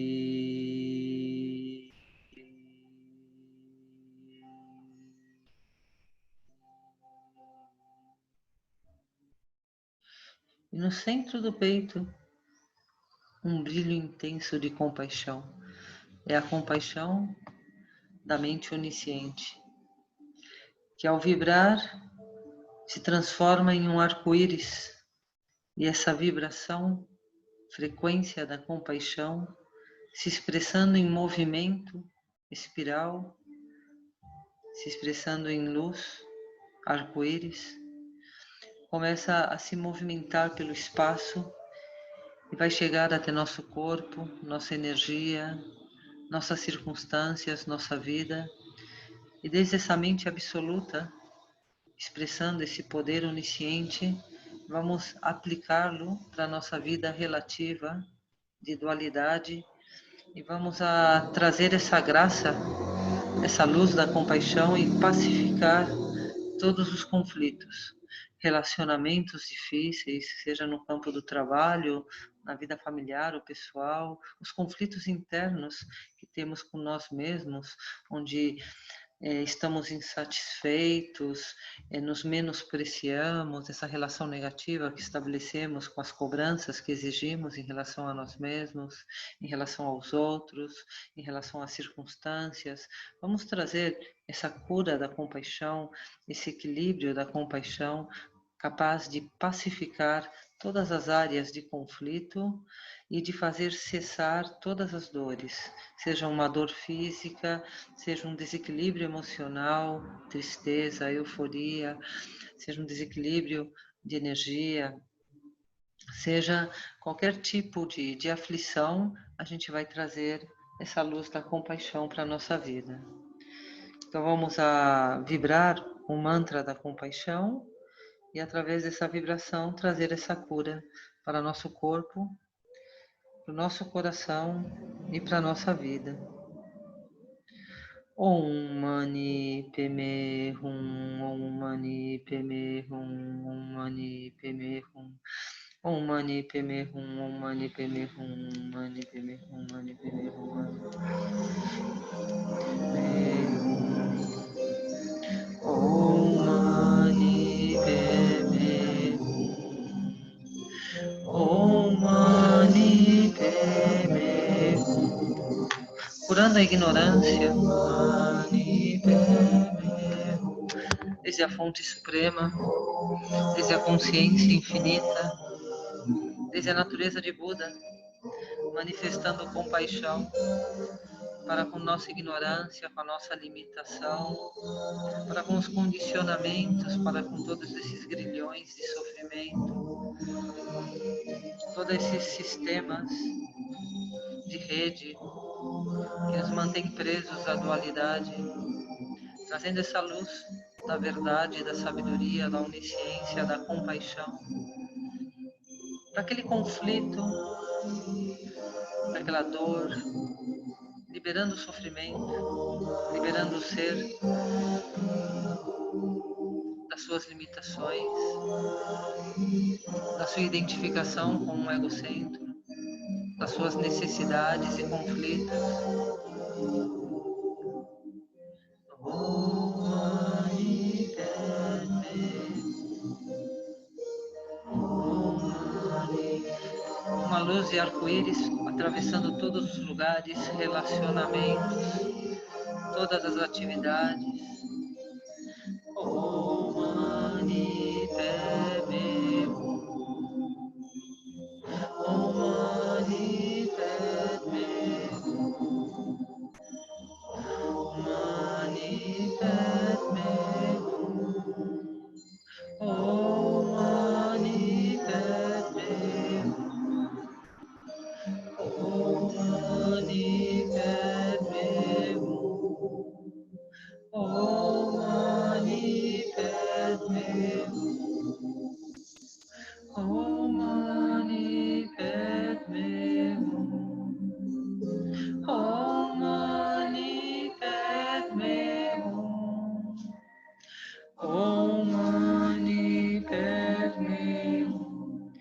E no centro do peito, um brilho intenso de compaixão. É a compaixão da mente onisciente, que ao vibrar se transforma em um arco-íris. E essa vibração, frequência da compaixão, se expressando em movimento, espiral, se expressando em luz, arco-íris, começa a se movimentar pelo espaço e vai chegar até nosso corpo, nossa energia, nossas circunstâncias, nossa vida. E desde essa mente absoluta, expressando esse poder onisciente, vamos aplicá-lo para a nossa vida relativa de dualidade e vamos a trazer essa graça, essa luz da compaixão e pacificar todos os conflitos, relacionamentos difíceis, seja no campo do trabalho, na vida familiar ou pessoal, os conflitos internos que temos com nós mesmos, onde estamos insatisfeitos, nos menospreciamos, essa relação negativa que estabelecemos com as cobranças que exigimos em relação a nós mesmos, em relação aos outros, em relação às circunstâncias. Vamos trazer essa cura da compaixão, esse equilíbrio da compaixão, capaz de pacificar todas as áreas de conflito e de fazer cessar todas as dores, seja uma dor física, seja um desequilíbrio emocional, tristeza, euforia, seja um desequilíbrio de energia, seja qualquer tipo de aflição, a gente vai trazer essa luz da compaixão para a nossa vida. Então vamos a vibrar o mantra da compaixão e através dessa vibração trazer essa cura para nosso corpo, para o nosso coração e para a nossa vida. Om Mani Padme Hum, Om Mani Padme Hum, Om Mani Padme Hum, Om Mani Padme Hum, Om Mani Padme Hum, Om Mani Padme Hum, Om Mani Padme Hum, Om Mani Padme Hum. curando a ignorância, desde a fonte suprema, desde a consciência infinita, desde a natureza de Buda, manifestando compaixão para com nossa ignorância, com a nossa limitação, para com os condicionamentos, para com todos esses grilhões de sofrimento, todos esses sistemas de rede que nos mantém presos à dualidade, trazendo essa luz da verdade, da sabedoria, da onisciência, da compaixão, para aquele conflito, daquela dor, liberando o sofrimento, liberando o ser das suas limitações, da sua identificação com um egocentro, das suas necessidades e conflitos. Uma luz de arco-íris atravessando todos os lugares, relacionamentos, todas as atividades. Om Mani Padme Hum. Om Mani Padme Hum. Om Mani Padme Hum. Om Mani Padme Hum. Om Mani Padme Hum. Om Mani Padme Hum. Om Mani Padme Hum. Om Mani Padme Hum. Om Mani Padme Hum.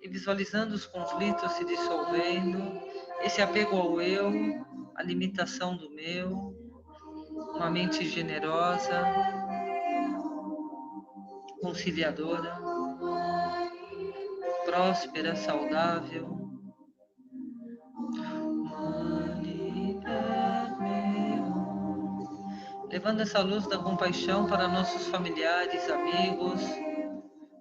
E visualizando os conflitos se dissolvendo, esse apego ao eu, a limitação do meu, uma mente generosa, conciliadora, próspera, saudável. Levando essa luz da compaixão para nossos familiares, amigos,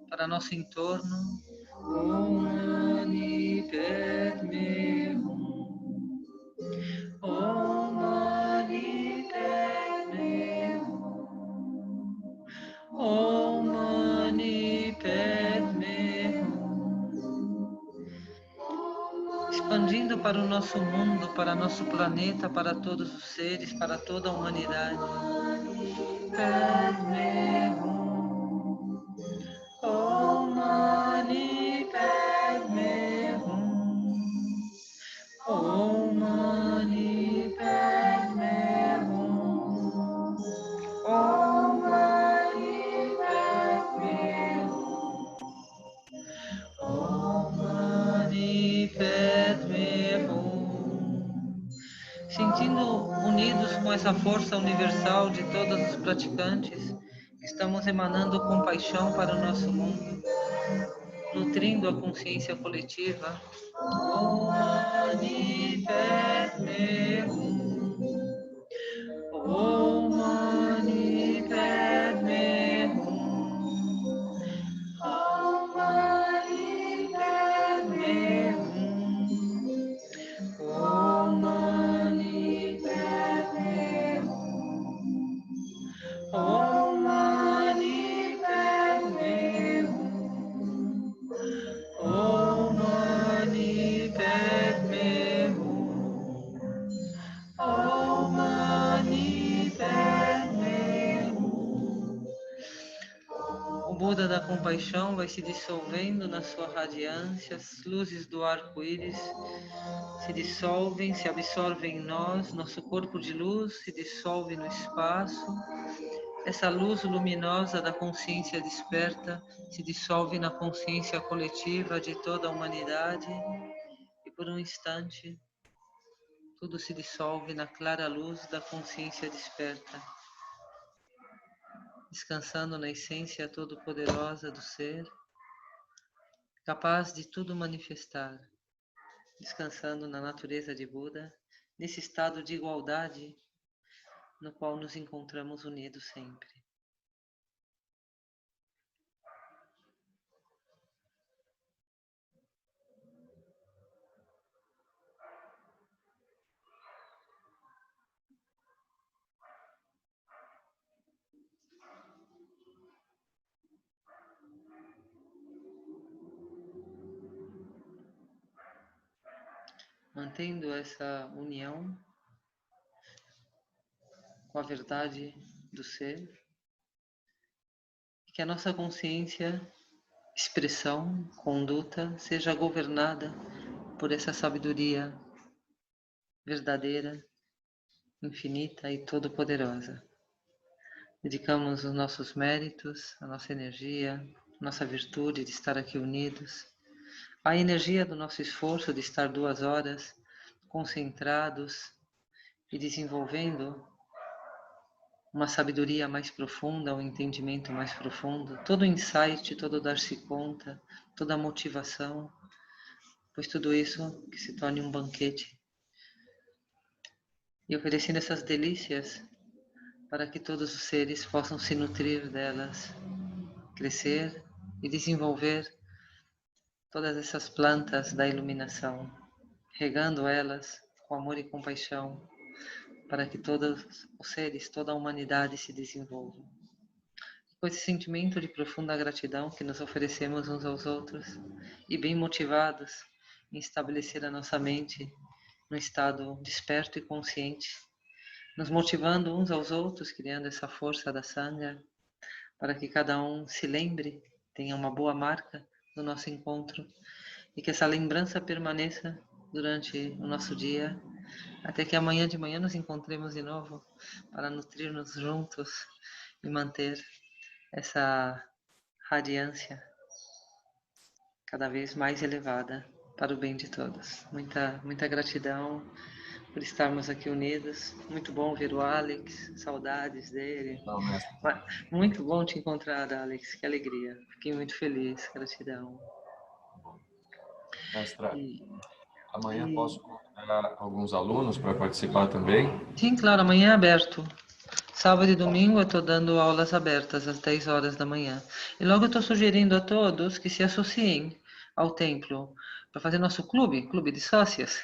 para nosso entorno. Om Mani Padme Hum. Om Mani Padme Hum. Om Mani Padme Hum. Expandindo para o nosso mundo, para nosso planeta, para todos os seres, para toda a humanidade. Padme Hum. Om Mani Padme Hum. Om Mani Padme Hum. Om Mani Padme Hum. Om Mani Padme Hum. Sentindo unidos com essa força universal de todos os praticantes, estamos emanando compaixão para o nosso mundo, nutrindo a consciência coletiva. Om Mani Padme Hum. Om Mani Padme Hum. Om Mani Padme Hum. Om Mani Padme Hum. Om Mani Padme Hum. Om Mani Padme Hum. Om Mani Padme Hum. O Buda da compaixão vai se dissolvendo na sua radiância, as luzes do arco-íris se dissolvem, se absorvem em nós, nosso corpo de luz se dissolve no espaço. Essa luz luminosa da consciência desperta se dissolve na consciência coletiva de toda a humanidade e por um instante tudo se dissolve na clara luz da consciência desperta, descansando na essência todo-poderosa do ser, capaz de tudo manifestar, descansando na natureza de Buda, nesse estado de igualdade no qual nos encontramos unidos sempre. Mantendo essa união com a verdade do ser, que a nossa consciência, expressão, conduta seja governada por essa sabedoria verdadeira, infinita e todo-poderosa. Dedicamos os nossos méritos, a nossa energia, nossa virtude de estar aqui unidos, a energia do nosso esforço de estar 2 horas concentrados e desenvolvendo uma sabedoria mais profunda, um entendimento mais profundo, todo o insight, todo o dar-se conta, toda a motivação, pois tudo isso que se torne um banquete. E oferecendo essas delícias para que todos os seres possam se nutrir delas, crescer e desenvolver todas essas plantas da iluminação, regando elas com amor e compaixão, para que todos os seres, toda a humanidade se desenvolvam. Com esse sentimento de profunda gratidão que nos oferecemos uns aos outros e bem motivados em estabelecer a nossa mente no estado desperto e consciente, nos motivando uns aos outros, criando essa força da Sangha, para que cada um se lembre, tenha uma boa marca do nosso encontro e que essa lembrança permaneça durante o nosso dia, até que amanhã de manhã nos encontremos de novo para nutrir-nos juntos e manter essa radiância cada vez mais elevada para o bem de todos. Muita gratidão por estarmos aqui unidos. Muito bom ver o Alex, saudades dele. Não, mestre. Muito bom te encontrar, Alex, que alegria. Fiquei muito feliz, gratidão. Mestra, amanhã posso convidar alguns alunos para participar também? Sim, claro, amanhã é aberto. Sábado e domingo eu estou dando aulas abertas às 10 horas da manhã. E logo eu estou sugerindo a todos que se associem ao templo para fazer nosso clube de sócios.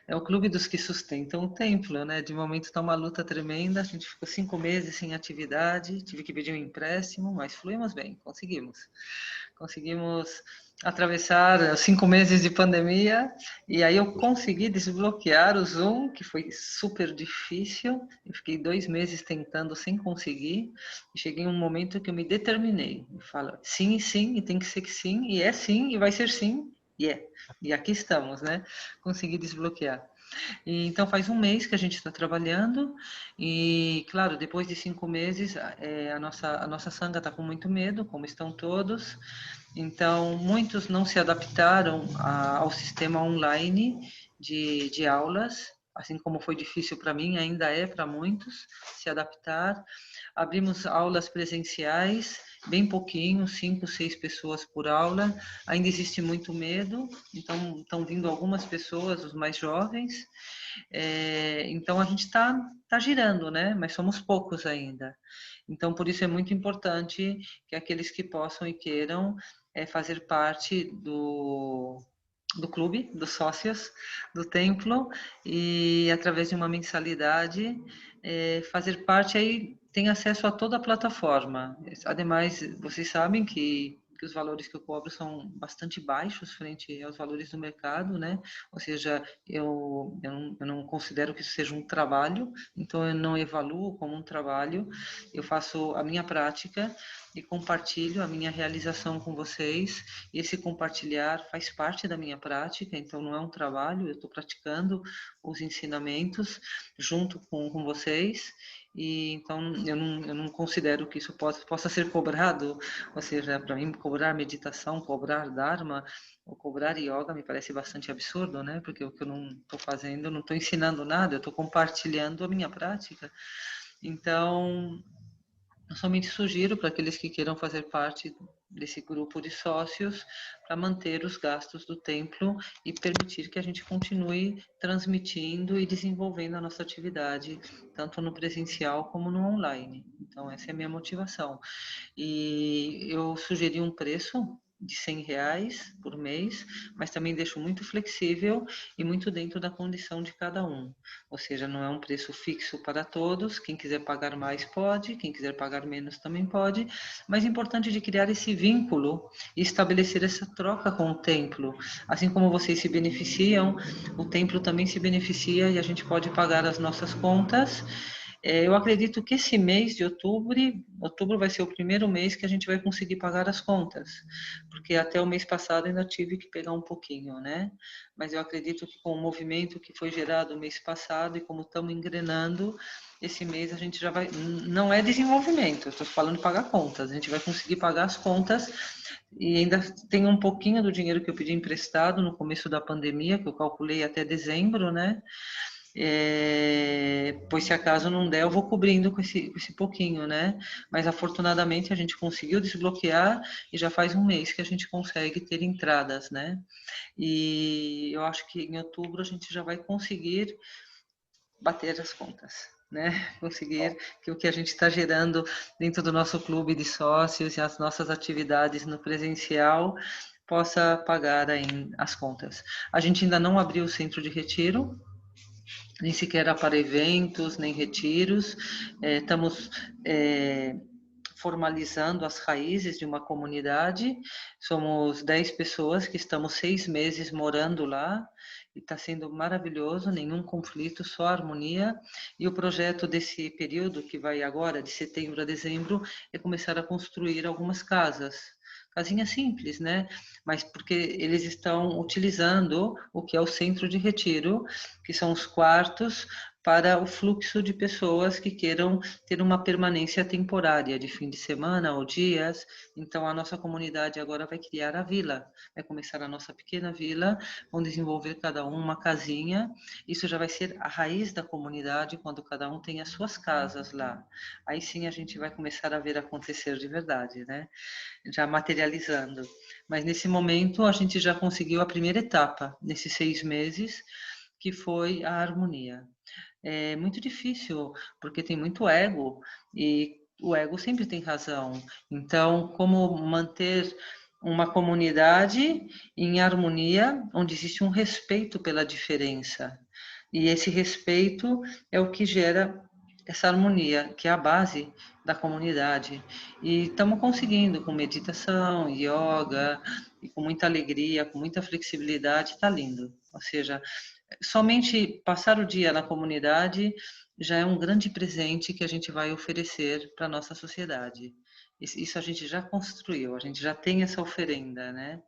É o clube dos que sustentam o templo, né? De momento está uma luta tremenda. A gente ficou 5 meses sem atividade, tive que pedir um empréstimo, mas fluímos bem, conseguimos. Conseguimos atravessar 5 meses de pandemia e aí eu consegui desbloquear o Zoom, que foi super difícil. Eu fiquei 2 meses tentando sem conseguir e cheguei em um momento que eu me determinei. Eu falo sim e sim, e tem que ser que sim, e é sim, e vai ser sim, e é. E aqui estamos, né? Consegui desbloquear. E, então faz 1 mês que a gente está trabalhando e, claro, depois de 5 meses, a nossa Sangha está com muito medo, como estão todos. Então, muitos não se adaptaram ao sistema online de aulas, assim como foi difícil para mim, ainda é para muitos se adaptar. Abrimos aulas presenciais, bem pouquinho, 5, 6 pessoas por aula. Ainda existe muito medo, então estão vindo algumas pessoas, os mais jovens. Então a gente está girando, né? Mas somos poucos ainda. Então por isso é muito importante que aqueles que possam e queiram fazer parte do clube, dos sócios do templo e através de uma mensalidade fazer parte aí, tem acesso a toda a plataforma. Ademais, vocês sabem que os valores que eu cobro são bastante baixos frente aos valores do mercado, né? Ou seja, eu não considero que isso seja um trabalho, então eu não evaluo como um trabalho, eu faço a minha prática e compartilho a minha realização com vocês, e esse compartilhar faz parte da minha prática, então não é um trabalho, eu estou praticando os ensinamentos junto com vocês, e então eu não considero que isso possa ser cobrado, ou seja, para mim cobrar meditação, cobrar Dharma, ou cobrar yoga me parece bastante absurdo, né? Porque o que eu não estou fazendo, eu não estou ensinando nada, eu estou compartilhando a minha prática. Então, eu somente sugiro para aqueles que queiram fazer parte desse grupo de sócios para manter os gastos do templo e permitir que a gente continue transmitindo e desenvolvendo a nossa atividade, tanto no presencial como no online. Então, essa é a minha motivação. E eu sugeri um preço de R$ 100 por mês, mas também deixo muito flexível e muito dentro da condição de cada um. Ou seja, não é um preço fixo para todos, quem quiser pagar mais pode, quem quiser pagar menos também pode, mas é importante de criar esse vínculo e estabelecer essa troca com o templo. Assim como vocês se beneficiam, o templo também se beneficia e a gente pode pagar as nossas contas. Eu acredito que esse mês de outubro vai ser o primeiro mês que a gente vai conseguir pagar as contas, porque até o mês passado ainda tive que pegar um pouquinho, né? Mas eu acredito que com o movimento que foi gerado o mês passado e como estamos engrenando, esse mês a gente já vai... Não é desenvolvimento, eu estou falando de pagar contas, a gente vai conseguir pagar as contas e ainda tem um pouquinho do dinheiro que eu pedi emprestado no começo da pandemia, que eu calculei até dezembro, né? Pois se acaso não der, eu vou cobrindo com esse pouquinho, né? Mas afortunadamente a gente conseguiu desbloquear e já faz um mês que a gente consegue ter entradas, né? E eu acho que em outubro a gente já vai conseguir bater as contas, né? Conseguir que o que a gente está gerando dentro do nosso clube de sócios e as nossas atividades no presencial possa pagar as contas. A gente ainda não abriu o centro de retiro, nem sequer para eventos, nem retiros. Estamos formalizando as raízes de uma comunidade. Somos 10 pessoas que estamos 6 meses morando lá e está sendo maravilhoso, nenhum conflito, só harmonia. E o projeto desse período, que vai agora, de setembro a dezembro, é começar a construir algumas casas. Casinha simples, né? Mas porque eles estão utilizando o que é o centro de retiro, que são os quartos, para o fluxo de pessoas que queiram ter uma permanência temporária, de fim de semana ou dias. Então, a nossa comunidade agora vai criar a vila, vai começar a nossa pequena vila, vão desenvolver cada um uma casinha. Isso já vai ser a raiz da comunidade, quando cada um tem as suas casas lá. Aí sim a gente vai começar a ver acontecer de verdade, né? Já materializando. Mas nesse momento a gente já conseguiu a primeira etapa, nesses 6 meses, que foi a harmonia. É muito difícil, porque tem muito ego, e o ego sempre tem razão. Então, como manter uma comunidade em harmonia, onde existe um respeito pela diferença. E esse respeito é o que gera essa harmonia, que é a base da comunidade. E estamos conseguindo com meditação, yoga, e com muita alegria, com muita flexibilidade, está lindo. Ou seja, somente passar o dia na comunidade já é um grande presente que a gente vai oferecer para a nossa sociedade. Isso a gente já construiu, a gente já tem essa oferenda, né?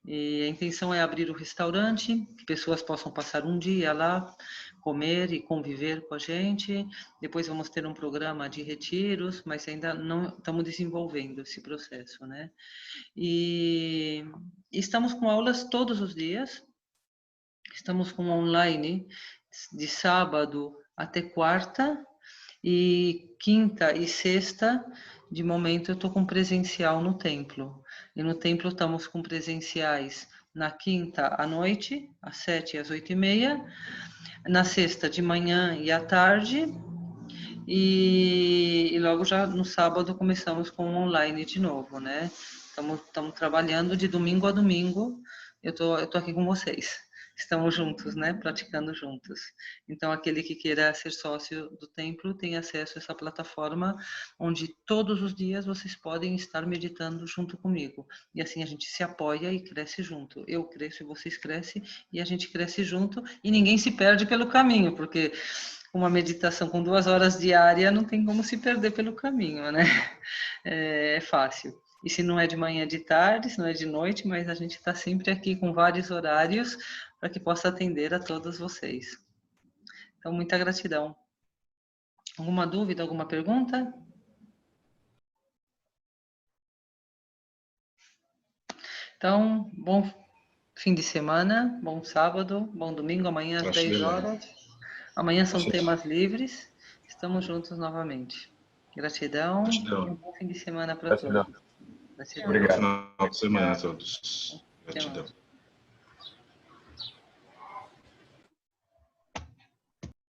E a intenção é abrir o restaurante, que pessoas possam passar um dia lá, comer e conviver com a gente. Depois vamos ter um programa de retiros, mas ainda não estamos desenvolvendo esse processo, né? E estamos com aulas todos os dias. Estamos com online de sábado até quarta e quinta e sexta, de momento eu estou com presencial no templo. E no templo estamos com presenciais na quinta à noite, às 7 e às 8h30, na sexta de manhã e à tarde, e logo já no sábado começamos com online de novo, né? Estamos trabalhando de domingo a domingo, eu tô aqui com vocês. Estamos juntos, né? Praticando juntos. Então, aquele que queira ser sócio do templo tem acesso a essa plataforma, onde todos os dias vocês podem estar meditando junto comigo. E assim a gente se apoia e cresce junto. Eu cresço e vocês crescem, e a gente cresce junto, e ninguém se perde pelo caminho, porque uma meditação com 2 horas diárias não tem como se perder pelo caminho, né? É fácil. E se não é de manhã, é de tarde, se não é de noite, mas a gente está sempre aqui com vários horários para que possa atender a todos vocês. Então, muita gratidão. Alguma dúvida, alguma pergunta? Então, bom fim de semana, bom sábado, bom domingo, amanhã às 10 horas. Amanhã são temas livres. Estamos juntos novamente. Gratidão e um bom fim de semana para todos. Vai ser Obrigado. Bom final de semana a todos. Até mais. Gratidão.